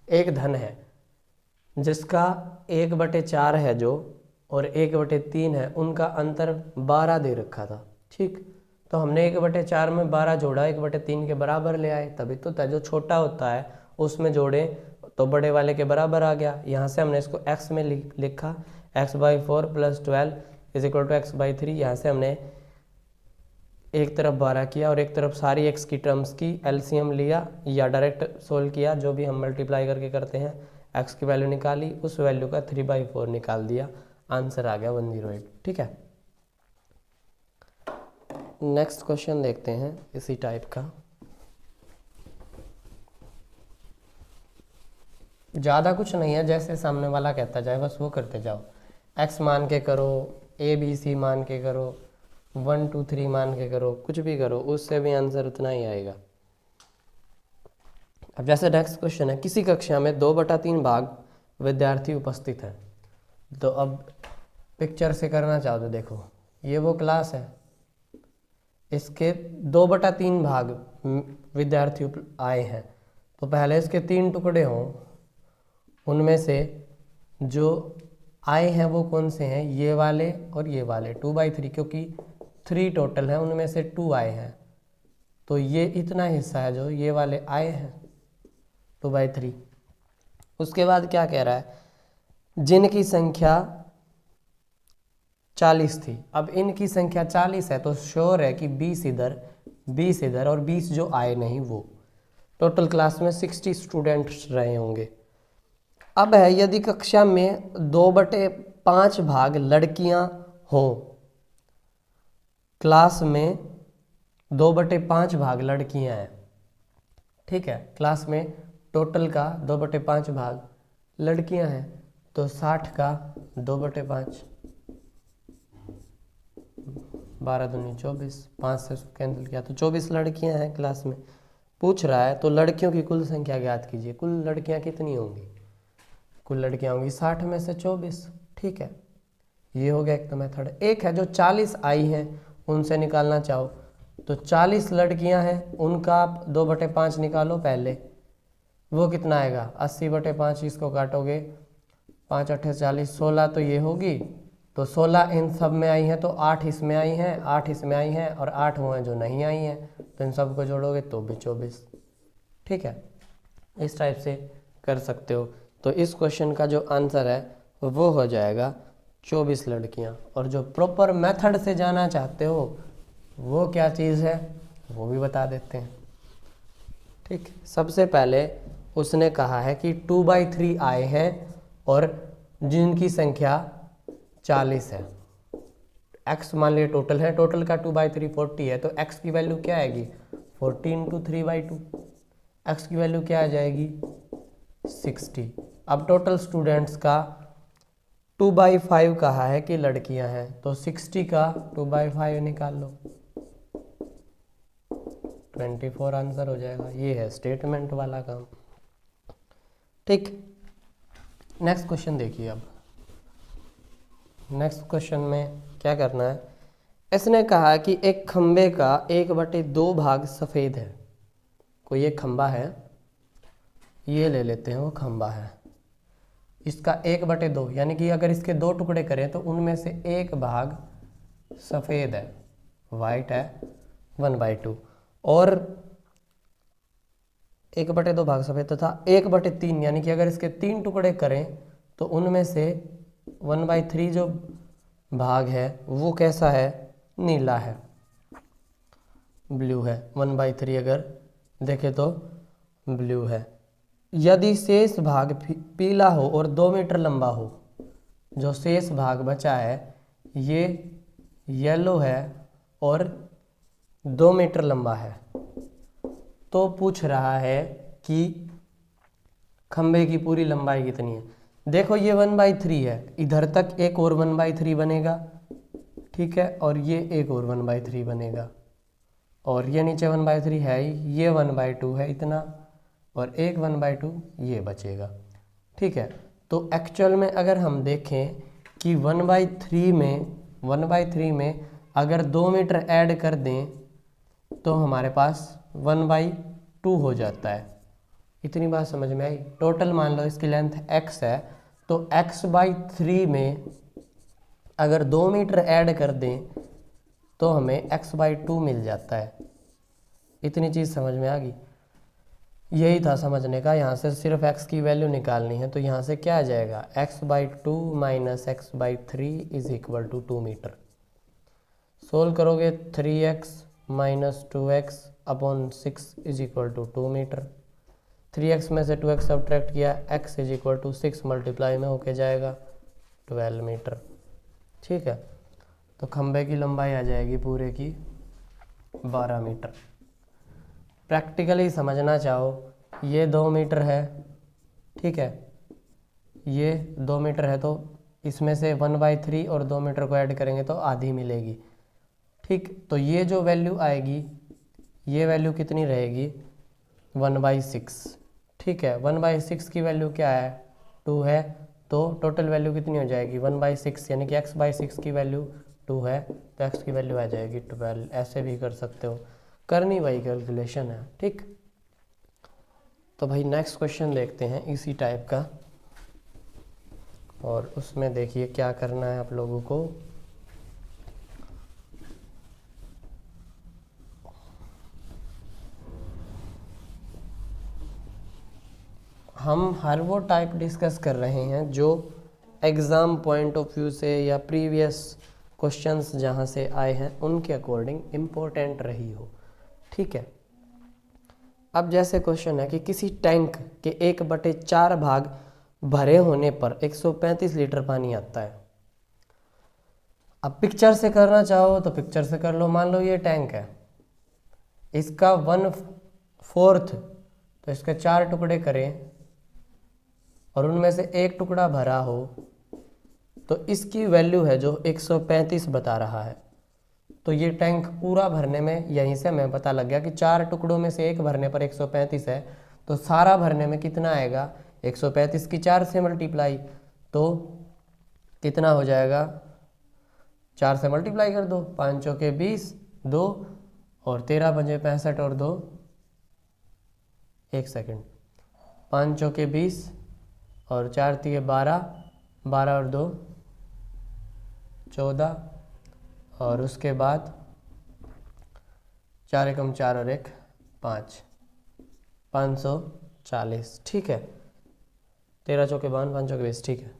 Speaker 1: एक धन है जिसका 1/4 है जो और 1/3 है, उनका अंतर 12 दे रखा था। ठीक, तो हमने 1/4 में 12 जोड़ा, 1/3 के बराबर ले आए, तभी तो था। जो छोटा होता है उसमें जोड़े तो बड़े वाले के बराबर आ गया। यहाँ से हमने इसको x में लिखा, x/4 + 12 = x/3। यहाँ से हमने एक तरफ 12 किया और एक तरफ सारी x की टर्म्स की एलसीएम लिया या डायरेक्ट सोल्व किया, जो भी हम मल्टीप्लाई करके करते हैं। x की वैल्यू निकाली, उस वैल्यू का 3/4 निकाल दिया, आंसर आ गया 108। ठीक है, नेक्स्ट क्वेश्चन देखते हैं इसी टाइप का। ज़्यादा कुछ नहीं है, जैसे सामने वाला कहता जाए बस वो करते जाओ। x मान के करो, ABC मान के करो, 1 2 3 मान के करो, कुछ भी करो, उससे भी आंसर उतना ही आएगा। अब जैसे नेक्स्ट क्वेश्चन है, किसी कक्षा में 2/3 भाग विद्यार्थी उपस्थित हैं। तो अब पिक्चर से करना चाहो तो देखो, ये वो क्लास है, इसके 2/3 भाग विद्यार्थी आए हैं, तो पहले इसके 3 टुकड़े हों, उनमें से जो आए हैं वो कौन से हैं, ये वाले और ये वाले, 2/3, क्योंकि 3 टोटल हैं, उनमें से 2 आए हैं, तो ये इतना हिस्सा है जो ये वाले आए हैं, 2/3। उसके बाद क्या कह रहा है, जिनकी संख्या 40 थी। अब इनकी संख्या 40 है तो श्योर है कि 20 इधर 20 इधर और 20 जो आए नहीं वो। टोटल क्लास में 60 स्टूडेंट्स रहे होंगे। अब है, यदि कक्षा में 2/5 भाग लड़कियां हो, क्लास में 2/5 भाग लड़कियां हैं। ठीक है, क्लास में टोटल का 2/5 भाग लड़कियां हैं, तो 60 का 2/5, 12 दूनी 24, 5 से कैंसिल किया तो 24 लड़कियां हैं क्लास में। पूछ रहा है तो लड़कियों की कुल संख्या ज्ञात कीजिए। कुल लड़कियां कितनी होंगी, कुल लड़कियां होंगी 60 में से 24। ठीक है, ये हो गया एक तो मेथड। एक है जो 40 आई हैं, उनसे निकालना चाहो तो 40 लड़कियां हैं, उनका आप 2/5 निकालो पहले, वो कितना आएगा 80/5। इसको काटोगे 5 8 40, 16 तो ये होगी, तो 16 इन सब में आई हैं, तो 8 इसमें आई हैं, 8 इसमें आई हैं और 8 वो हैं जो नहीं आई हैं, तो इन सब को जोड़ोगे तो भी 24। ठीक है, इस टाइप से कर सकते हो। तो इस क्वेश्चन का जो आंसर है वो हो जाएगा 24 लड़कियां। और जो प्रॉपर मेथड से जाना चाहते हो वो क्या चीज़ है वो भी बता देते हैं। ठीक, सबसे पहले उसने कहा है कि 2/3 आए हैं और जिनकी संख्या 40 है। x मान लिया टोटल है, टोटल का 2/3 40 है, तो x की वैल्यू क्या आएगी 40 × 3/2। x की वैल्यू क्या आ जाएगी 60। अब टोटल स्टूडेंट्स का 2/5 कहा है कि लड़कियां हैं, तो 60 का 2/5 निकाल लो, 24 आंसर हो जाएगा। ये है स्टेटमेंट वाला काम। ठीक, नेक्स्ट क्वेश्चन देखिए। अब नेक्स्ट क्वेश्चन में क्या करना है, इसने कहा कि एक खंबे का 1/2 भाग सफ़ेद है। कोई एक खंबा है, ये ले लेते हैं, वो खंबा है, इसका 1/2, यानी कि अगर इसके 2 टुकड़े करें तो उनमें से एक भाग सफ़ेद है, वाइट है, 1/2, और 1/2 भाग सफ़ेद तथा 1/3, यानी कि अगर इसके 3 टुकड़े करें तो उनमें से 1/3 जो भाग है वो कैसा है, नीला है, ब्लू है। 1/3 अगर देखें तो ब्लू है। यदि शेष भाग पीला हो और 2 मीटर लंबा हो, जो शेष भाग बचा है ये येलो है और 2 मीटर लंबा है, तो पूछ रहा है कि खंबे की पूरी लंबाई कितनी है। देखो ये 1/3 है, इधर तक एक और 1/3 बनेगा, ठीक है, और ये एक और 1/3 बनेगा, और ये नीचे 1/3 है ही, ये 1/2 है इतना, और एक 1/2 ये बचेगा। ठीक है, तो एक्चुअल में अगर हम देखें कि 1/3 में अगर 2 मीटर ऐड कर दें तो हमारे पास 1/2 हो जाता है। इतनी बात समझ में आई। टोटल मान लो इसकी लेंथ x है, तो x/3 में अगर 2 मीटर ऐड कर दें तो हमें x/2 मिल जाता है। इतनी चीज़ समझ में आ गई। यही था समझने का। यहाँ से सिर्फ x की वैल्यू निकालनी है, तो यहाँ से क्या आ जाएगा, x/2 minus x/3 is equal to 2 metre. Solve करोगे 3x minus 2x upon 6 is equal to 2 metre. 3x में से 2x सब्ट्रैक्ट किया, x is equal to 6 multiply में होके जाएगा 12 मीटर। ठीक है, तो खंबे की लंबाई आ जाएगी पूरे की 12 मीटर। प्रैक्टिकली समझना चाहो, ये 2 मीटर है, ठीक है, ये 2 मीटर है, तो इसमें से 1/3 और 2 मीटर को ऐड करेंगे तो आधी मिलेगी। ठीक, तो ये जो वैल्यू आएगी, ये वैल्यू कितनी रहेगी, 1/6। ठीक है, 1/6 की वैल्यू क्या है, 2 है, तो टोटल वैल्यू कितनी हो जाएगी 1/6, यानी कि x/6 की वैल्यू 2 है, तो x की वैल्यू आ जाएगी 12। ऐसे भी कर सकते हो, करनी वही कैलकुलेशन है। ठीक, तो भाई नेक्स्ट क्वेश्चन देखते हैं इसी टाइप का, और उसमें देखिए क्या करना है आप लोगों को। हम हर वो टाइप डिस्कस कर रहे हैं जो एग्ज़ाम पॉइंट ऑफ व्यू से या प्रीवियस क्वेश्चंस जहाँ से आए हैं उनके अकॉर्डिंग इम्पोर्टेंट रही हो। ठीक है, अब जैसे क्वेश्चन है कि किसी टैंक के 1/4 भाग भरे होने पर 135 लीटर पानी आता है। अब पिक्चर से करना चाहो तो पिक्चर से कर लो। मान लो ये टैंक है, इसका 1/4, तो इसके 4 टुकड़े करें और उनमें से एक टुकड़ा भरा हो, तो इसकी वैल्यू है जो 135 बता रहा है। तो ये टैंक पूरा भरने में, यहीं से हमें पता लग गया कि 4 टुकड़ों में से एक भरने पर 135 है, तो सारा भरने में कितना आएगा, 135 की 4 से मल्टीप्लाई, तो कितना हो जाएगा, 4 से मल्टीप्लाई कर दो, 5 चौके 20, 2 और 13 पंजे 65 और 2, 1 सेकेंड, 5 चौके 20 और 4 तिये 12, 12 और 2 14, और उसके बाद 4 एकम 4 और 1 5, 540। ठीक है, 13 चौके 52, 5 चौके 20, ठीक है,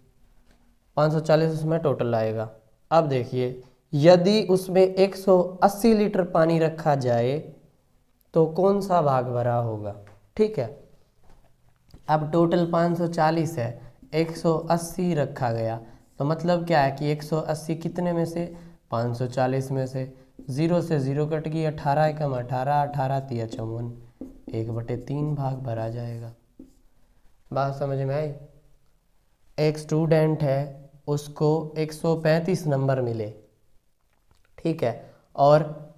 Speaker 1: 540 उसमें टोटल आएगा। अब देखिए, यदि उसमें 180 लीटर पानी रखा जाए तो कौन सा भाग भरा होगा। ठीक है, अब टोटल 540 है, 180 रखा गया, तो मतलब क्या है कि 180 कितने में से, 540 में से। 0 से 0 कट गई, 18 एकम 18, 18 तिया 54, 1/3 भाग भरा जाएगा। बात समझ में आई। एक स्टूडेंट है, उसको 135 नंबर मिले, ठीक है, और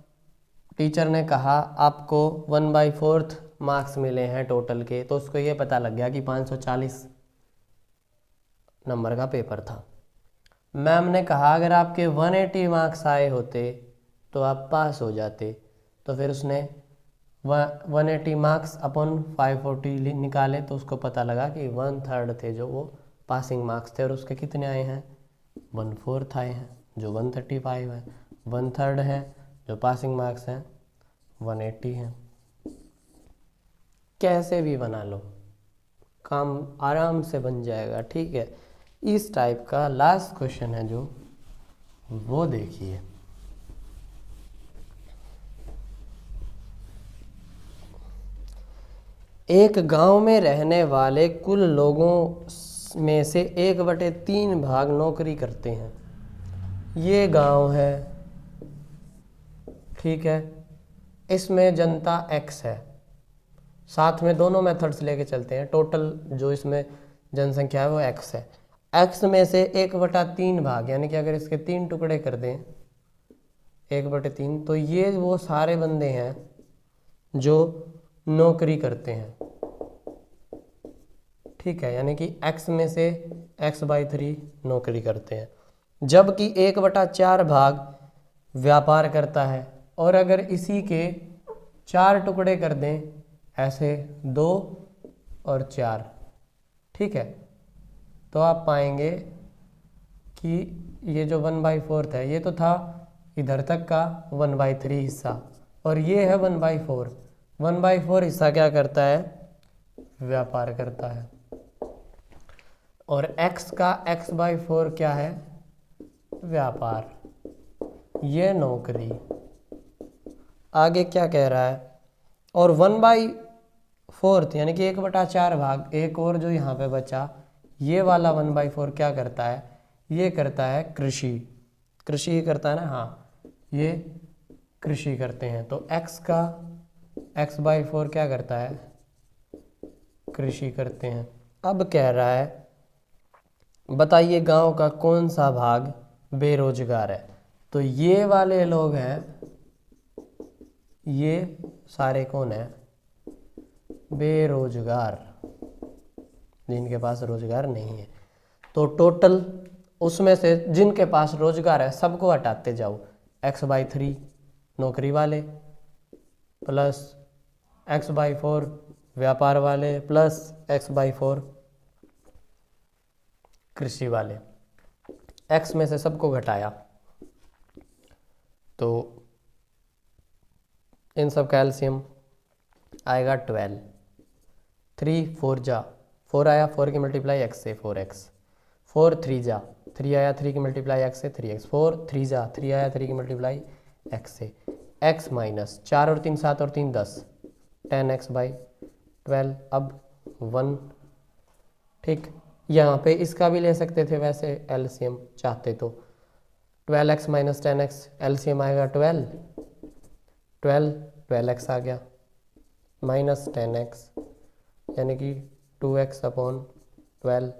Speaker 1: टीचर ने कहा आपको 1/4 मार्क्स मिले हैं टोटल के, तो उसको ये पता लग गया कि 540 नंबर का पेपर था। मैम ने कहा अगर आपके 180 मार्क्स आए होते तो आप पास हो जाते, तो फिर उसने 180 मार्क्स अपॉन 540 निकाले, तो उसको पता लगा कि 1/3 थे जो वो पासिंग मार्क्स थे, और उसके कितने आए हैं, 1/4 आए हैं जो 135 है, 1/3 है जो पासिंग मार्क्स हैं 180 हैं। कैसे भी बना लो, काम आराम से बन जाएगा। ठीक है, इस टाइप का लास्ट क्वेश्चन है जो, वो देखिए। एक गांव में रहने वाले कुल लोगों में से 1/3 भाग नौकरी करते हैं। ये गांव है, ठीक है, इसमें जनता x है, साथ में दोनों मेथड्स लेके चलते हैं, टोटल जो इसमें जनसंख्या है वो x है। x में से 1/3 भाग, यानी कि अगर इसके 3 टुकड़े कर दें 1/3, तो ये वो सारे बंदे हैं जो नौकरी करते हैं। ठीक है, यानी कि x में से x/3 नौकरी करते हैं, जबकि 1/4 भाग व्यापार करता है। और अगर इसी के 4 टुकड़े कर दें, ऐसे 2 और 4, ठीक है, तो आप पाएंगे कि ये जो 1/4 है, ये तो था इधर तक का 1/3 हिस्सा, और ये है 1/4। 1/4 हिस्सा क्या करता है? व्यापार करता है। और x का x/4 क्या है? व्यापार। ये नौकरी। आगे क्या कह रहा है? और 1/4 यानी कि 1/4 भाग, एक और जो यहाँ पे बचा, ये वाला 1/4 क्या करता है? ये करता है कृषि। कृषि ही करता है ना? हाँ, ये कृषि करते हैं। तो x का x/4 क्या करता है? कृषि करते हैं। अब कह रहा है बताइए गांव का कौन सा भाग बेरोजगार है? तो ये वाले लोग हैं, ये सारे कौन है? बेरोजगार, जिनके पास रोजगार नहीं है। तो टोटल उसमें से जिनके पास रोजगार है सबको हटाते जाओ। x/3 नौकरी वाले, प्लस x/4 व्यापार वाले, प्लस x/4 कृषि वाले। x में से सबको घटाया तो इन सब का एलसीएम आएगा 12। 3 4 जा 4 आया, 4 की मल्टीप्लाई x से 4x। 4 3 जा 3 आया, 3 की मल्टीप्लाई x से 3x। 4 3 जा 3 आया, 3 की मल्टीप्लाई x से। x माइनस 4 और 3 7 और 3 10, 10x/12। अब 1, ठीक। यहाँ पे इसका भी ले सकते थे वैसे एलसीएम चाहते तो। 12x माइनस 10x, एलसीएम आएगा 12। 12x आ गया, माइनस 10x यानी कि 2x/12,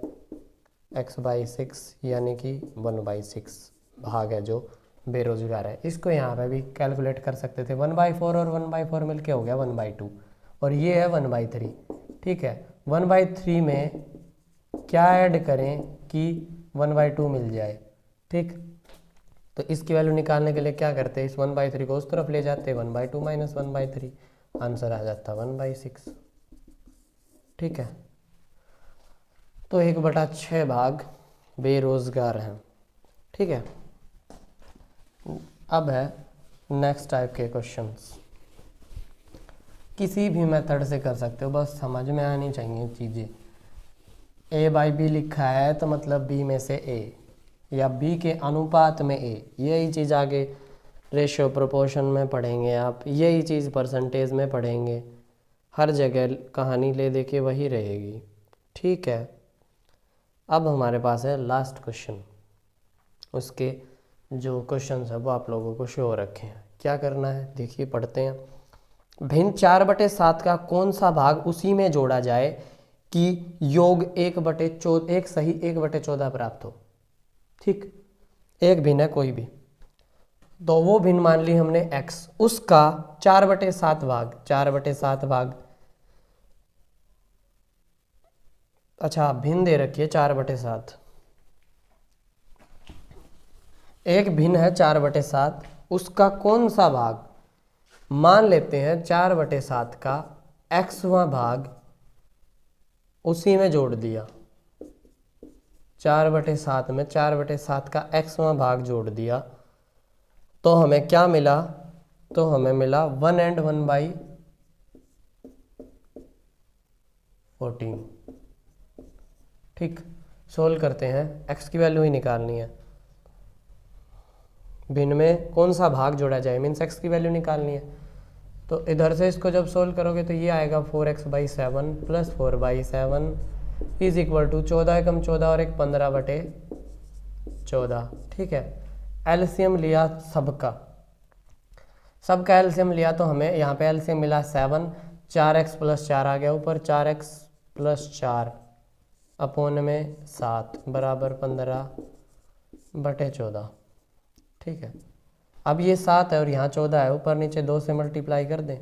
Speaker 1: x/6 यानी कि 1/6 भाग है जो बेरोजगार है। इसको यहाँ पे भी कैलकुलेट कर सकते थे। 1/4 और 1/4 मिलके हो गया 1/2, और ये है 1/3। ठीक है, 1/3 में क्या ऐड करें कि 1/2 मिल जाए? ठीक, तो इसकी वैल्यू निकालने के लिए क्या करते हैं? इस 1/3 को उस तरफ ले जाते, 1/2 माइनस 1/3, आंसर आ जाता 1/6। ठीक है, तो 1/6 भाग बेरोजगार हैं। ठीक है, अब है नेक्स्ट टाइप के क्वेश्चंस। किसी भी मेथड से कर सकते हो, बस समझ में आनी चाहिए चीज़ें। a/b लिखा है तो मतलब b में से a, या b के अनुपात में a। यही चीज़ आगे रेशियो प्रोपोर्शन में पढ़ेंगे आप, यही चीज़ परसेंटेज में पढ़ेंगे। हर जगह कहानी ले दे के वही रहेगी। ठीक है, अब हमारे पास है लास्ट क्वेश्चन। उसके जो क्वेश्चन है वो आप लोगों को शो रखे हैं। क्या करना है देखिए, पढ़ते हैं। भिन्न 4/7 का कौन सा भाग उसी में जोड़ा जाए कि योग 1/14 सही 1/14 प्राप्त हो। ठीक, एक भिन्न है कोई भी, तो वो भिन्न मान ली हमने x, उसका 4/7 भाग, 4/7 भाग, अच्छा भिन्न दे रखी है 4/7। एक भिन्न है 4/7, उसका कौन सा भाग, मान लेते हैं 4/7 का xवां भाग उसी में जोड़ दिया। 4/7 में 4/7 का xवां भाग जोड़ दिया तो हमें क्या मिला? तो हमें मिला 1 and 1/14। ठीक, सोल्व करते हैं। x की वैल्यू ही निकालनी है। भिन्न में कौन सा भाग जोड़ा जाए, मीन्स x की वैल्यू निकालनी है। तो इधर से इसको जब सोल्व करोगे तो ये आएगा 4x/7 plus 4/7 is equal to 14 कम 14 और 1 15/14। ठीक है, एलसीएम लिया सबका एलसीएम लिया तो हमें यहाँ पे एलसीएम मिला 7। 4x + 4 आ गया ऊपर, 4x + 4 अपॉन में 7 बराबर 15/14। ठीक है, अब ये 7 है और यहाँ 14 है, ऊपर नीचे 2 से मल्टीप्लाई कर दें।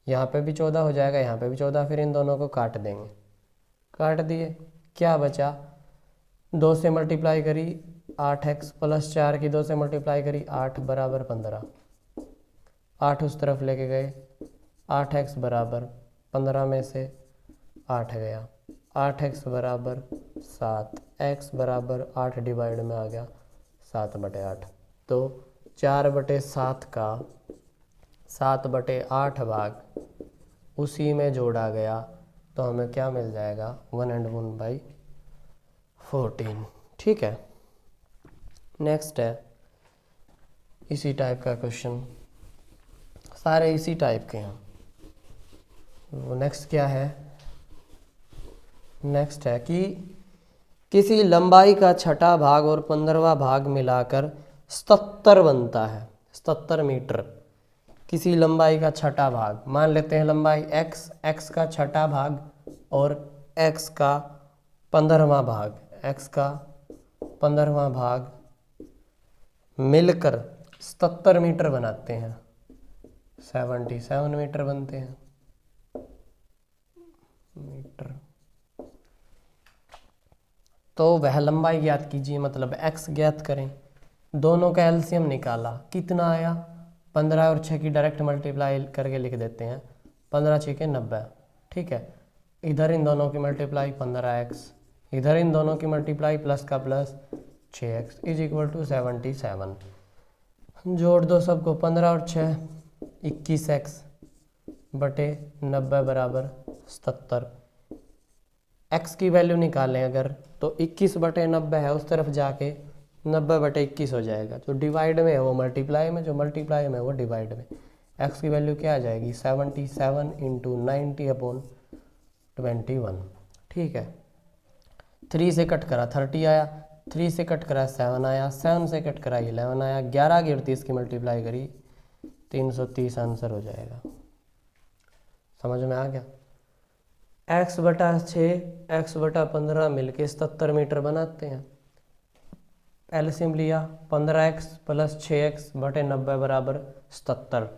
Speaker 1: यहाँ पे भी 14 हो जाएगा, यहाँ पे भी 14, फिर इन दोनों को काट देंगे। काट दिए, क्या बचा, 2 से मल्टीप्लाई करी 8x प्लस 4 की 2 से मल्टीप्लाई करी 8 बराबर 15, 8 उस तरफ लेके गए, 8x बराबर 15 में से 8 गया, 8x बराबर 7, x बराबर 8 डिवाइड में आ गया 7/8। तो 4/7 का 7/8 भाग उसी में जोड़ा गया, तो हमें क्या मिल जाएगा 1/14। ठीक है, नेक्स्ट है इसी टाइप का क्वेश्चन, सारे इसी टाइप के हैं। वो नेक्स्ट क्या है, नेक्स्ट है कि किसी लंबाई का छठा भाग और 15वां भाग मिलाकर 77 बनता है, 77 मीटर। किसी लंबाई का छठा भाग, मान लेते हैं लंबाई x का छठा भाग और x का 15वां भाग, x का 15वां भाग मिलकर 77 मीटर बनाते हैं, 77 मीटर बनते हैं मीटर। तो वह लंबाई ज्ञात कीजिए, मतलब x ज्ञात करें। दोनों का एलसीएम निकाला, कितना आया, 15 और 6 की डायरेक्ट मल्टीप्लाई करके लिख देते हैं, 15 6 के 90। ठीक है, इधर इन दोनों की मल्टीप्लाई 15x, इधर इन दोनों की मल्टीप्लाई प्लस का plus 6x is equal to 77। जोड़ दो सबको, 15 और 6 21x बटे 90 बराबर 77। x की वैल्यू निकालें अगर, तो 21/90 है, उस तरफ जाके 90/21 हो जाएगा। जो डिवाइड में है वो मल्टीप्लाई में, जो मल्टीप्लाई में है वो डिवाइड में। x की वैल्यू क्या आ जाएगी, 77 × 90/21। ठीक है, 3 से कट करा 30 आया, 3 से कट करा 7 आया, 7 से कट करा 11 आया, 11 की और 30 की मल्टीप्लाई करी 330 आंसर हो जाएगा। समझ में आ गया। x/6 x/15 मिलके 77 मीटर बनाते हैं। एलसीएम लिया, 15x प्लस 6x बटे 90 बराबर 77।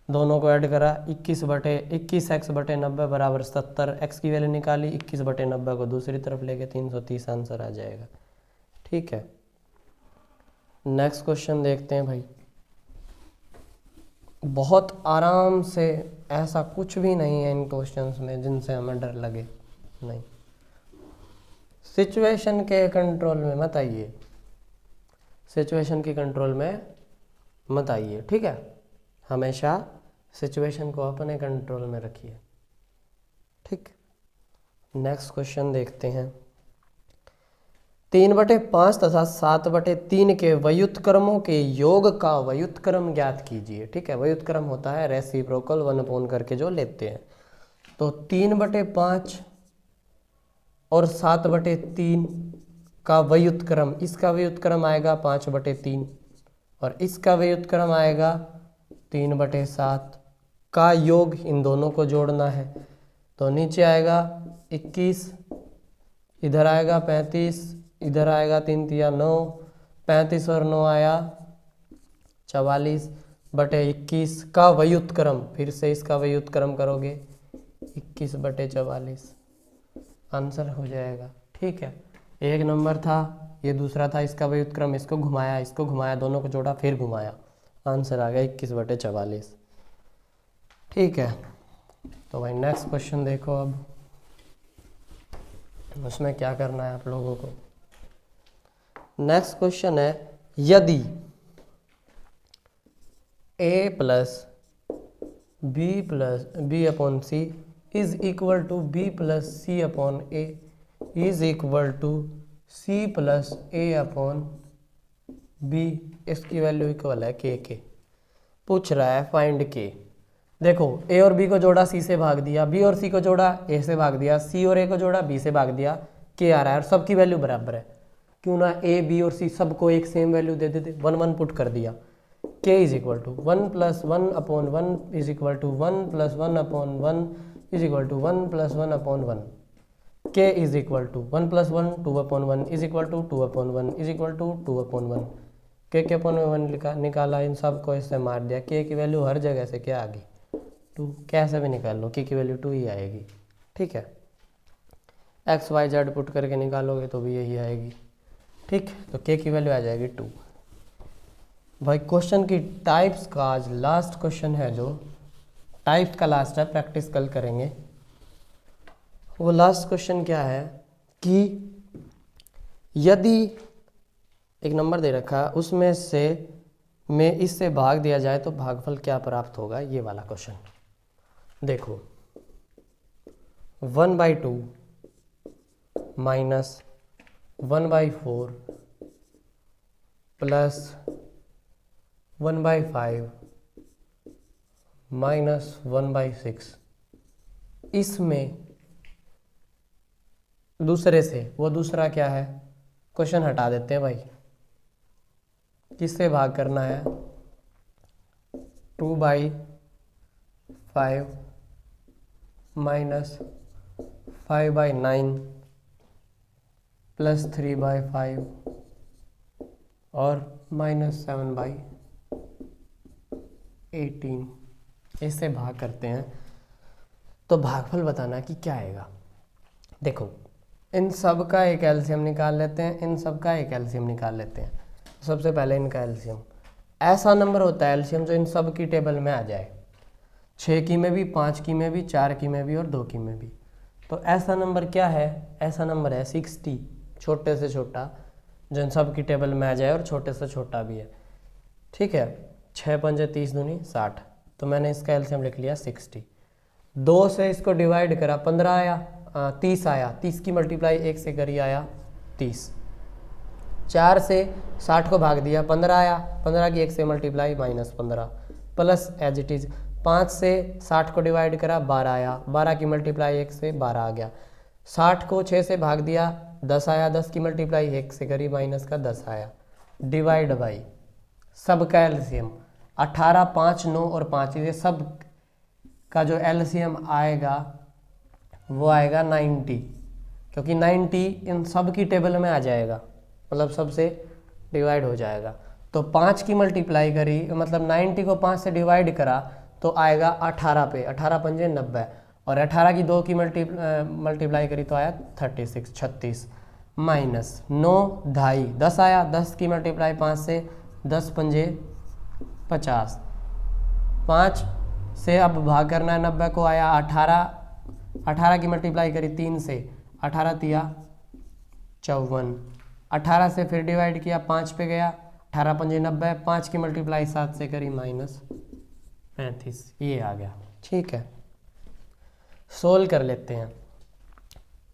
Speaker 1: दोनों को ऐड करा, 21x/90 बराबर 77। x की वैल्यू निकाली, 21/90 को दूसरी तरफ लेके 330 आंसर आ जाएगा। ठीक है, नेक्स्ट क्वेश्चन देखते हैं भाई। बहुत आराम से, ऐसा कुछ भी नहीं है इन क्वेश्चंस में जिनसे हमें डर लगे, नहीं। सिचुएशन के कंट्रोल में मत आइए, सिचुएशन के कंट्रोल में मत आइए। ठीक है, हमेशा सिचुएशन को अपने कंट्रोल में रखिए। ठीक, नेक्स्ट क्वेश्चन देखते हैं। 3/5 तथा 7/3 के व्युत्क्रमों के योग का व्युत्क्रम ज्ञात कीजिए। ठीक है, व्युत्क्रम होता है रेसिप्रोकल 1/4 करके जो लेते हैं। तो 3/5 और 7/3 का व्युत्क्रम, इसका व्युत्क्रम आएगा 5/3 और इसका व्युत्क्रम आएगा 3/7 का योग, इन दोनों को जोड़ना है। तो नीचे आएगा 21, इधर आएगा 35, इधर आएगा 3 × 9, 35 और 9 आया 44/21 का व्युत्क्रम, फिर से इसका व्युत्क्रम करोगे 21/44 आंसर हो जाएगा। ठीक है, एक नंबर था, ये दूसरा था, इसका व्युत्क्रम, इसको घुमाया, दोनों को जोड़ा फिर घुमाया, आंसर आ गया 21/44। ठीक है, तो भाई नेक्स्ट क्वेश्चन देखो। अब उसमें क्या करना है आप लोगों को। नेक्स्ट क्वेश्चन है, यदि a + b/c is equal to b + c/a is equal to c + a/b, इसकी वैल्यू इक्वल है k के। पूछ रहा है फाइंड k। देखो, a और b को जोड़ा c से भाग दिया, b और c को जोड़ा a से भाग दिया, c और a को जोड़ा b से भाग दिया, k आ रहा है और सबकी वैल्यू बराबर है। क्यों ना a, b और c सबको एक सेम वैल्यू दे देते, 1 1 पुट कर दिया। k is equal to 1 + 1/1 is equal to 1 + 1/1 is equal to 1 + 1/1। k is equal to 1 + 1 2/1 is equal to 2/1 is equal to 2/1। k के अपन 1 निकाला, इन सबको इससे मार दिया, k की वैल्यू हर जगह से क्या आ गई 2, कैसे भी निकाल लो k की वैल्यू 2 ही आएगी। ठीक है, एक्स वाई जेड पुट करके निकालोगे तो भी यही आएगी। ठीक, तो के की वैल्यू आ जाएगी 2। भाई क्वेश्चन की टाइप्स का आज लास्ट क्वेश्चन है, जो टाइप्स का लास्ट है, प्रैक्टिस कल करेंगे। वो लास्ट क्वेश्चन क्या है कि यदि एक नंबर दे रखा है उसमें से में इससे भाग दिया जाए तो भागफल क्या प्राप्त होगा, ये वाला क्वेश्चन देखो। 1/2 माइनस 1/4 प्लस 1/5 माइनस 1/6, इसमें दूसरे से, वो दूसरा क्या है, क्वेश्चन हटा देते हैं भाई। किससे भाग करना है, 2/5 माइनस 5/9 प्लस 3/5 और माइनस 7/18, इससे भाग करते हैं। तो भागफल बताना कि क्या आएगा। देखो, इन सब का एक एलसीएम निकाल लेते हैं, इन सब का एक एलसीएम निकाल लेते हैं। सबसे पहले इनका एलसीएम, ऐसा नंबर होता है एलसीएम जो इन सब की टेबल में आ जाए, 6 की में भी, 5 की में भी, 4 की में भी और 2 की में भी। तो ऐसा नंबर क्या है, ऐसा नंबर है 60, छोटे से छोटा, जो इन सब की टेबल में आ जाए और छोटे से छोटा भी है। ठीक है, 6 पंजे 30 दूनी 60, तो मैंने इसका एलसीएम लिख लिया 60। 2 से इसको डिवाइड करा 15 आया, 30 आया, 30 की मल्टीप्लाई 1 से करी आया 30। 4 से 60 को भाग दिया 15 आया, 15 की 1 से multiply -15 plus as it is. 5 से 60 को डिवाइड करा 12 आया, 12 की मल्टीप्लाई 1 से 12 आ गया। 60 को 6 से भाग दिया 10 आया, 10 की मल्टीप्लाई 1 से करी माइनस का 10 आया। डिवाइड बाई सब का एलसीएम 18, 5, 9 और 5, ये सब का जो एलसीएम आएगा वो आएगा 90, क्योंकि 90 इन सब की टेबल में आ जाएगा, मतलब सबसे डिवाइड हो जाएगा। तो 5 की मल्टीप्लाई करी, मतलब 90 को 5 से डिवाइड करा तो आएगा 18 पे, 18 पंजे 90, और 18 की 2 की मल्टीप्लाई करी तो आया 36 माइनस 9 2.5 10 आया, 10 की मल्टीप्लाई 5 से 10 पंजे 50, 5 से अब भाग करना है 90 को, आया 18 की मल्टीप्लाई करी 3 से, 18 तिया 54, 18 से फिर डिवाइड किया 5 पे गया, 18 पंजे 90, 5 की मल्टीप्लाई 7 से करी -35, ये आ गया। ठीक है, सोल्व कर लेते हैं।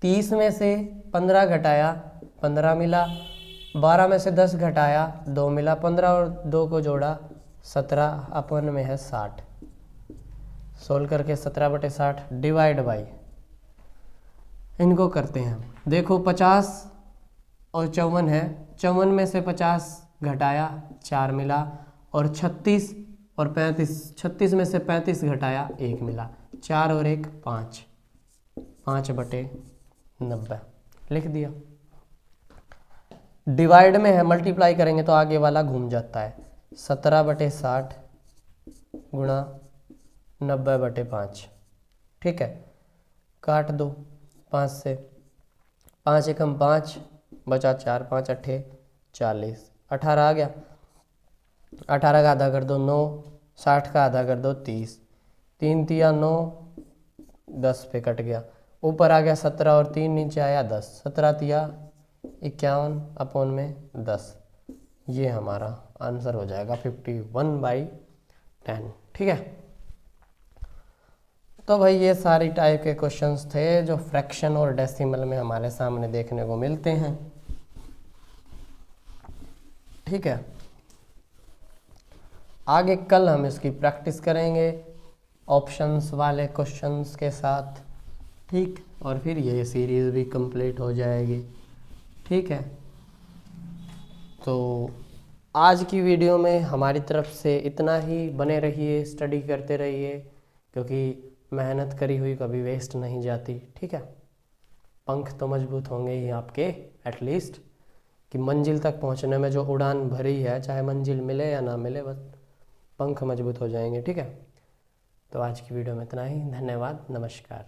Speaker 1: 30 में से 15 घटाया 15 मिला, 12 में से 10 घटाया 2 मिला, 15 और 2 को जोड़ा 17, अपन में है 60। सोल्व करके 17/60 डिवाइड बाई, इनको करते हैं। देखो 50 और 54 है, 54 में से 50 घटाया 4 मिला, और 36 और 35, 36 में से 35 घटाया 1 मिला, 4 और 1 5, 5/90 लिख दिया। डिवाइड में है, मल्टीप्लाई करेंगे तो आगे वाला घूम जाता है। 17/60 गुणा 90/5, ठीक है, काट दो 5 से, 5 एकम 5 बचा 4, 5 अट्ठे 40, 18 आ गया। 18 का आधा कर दो 9, 60 का आधा कर दो 30, 3 तिया 9, 10 पे कट गया, ऊपर आ गया 17 और 3 नीचे आया 10, 17 तिया 51 अपॉन में 10, ये हमारा आंसर हो जाएगा 51/10। ठीक है, तो भाई ये सारी टाइप के क्वेश्चंस थे जो फ्रैक्शन और डेसिमल में हमारे सामने देखने को मिलते हैं। ठीक है, आगे कल हम इसकी प्रैक्टिस करेंगे ऑप्शंस वाले क्वेश्चंस के साथ। ठीक, और फिर ये सीरीज़ भी कंप्लीट हो जाएगी। ठीक है, तो आज की वीडियो में हमारी तरफ से इतना ही। बने रहिए, स्टडी करते रहिए, क्योंकि मेहनत करी हुई कभी वेस्ट नहीं जाती। ठीक है, पंख तो मजबूत होंगे ही आपके, एटलीस्ट कि मंजिल तक पहुंचने में जो उड़ान भरी है, चाहे मंजिल मिले या ना मिले, बस पंख मजबूत हो जाएंगे। ठीक है, तो आज की वीडियो में इतना ही। धन्यवाद, नमस्कार।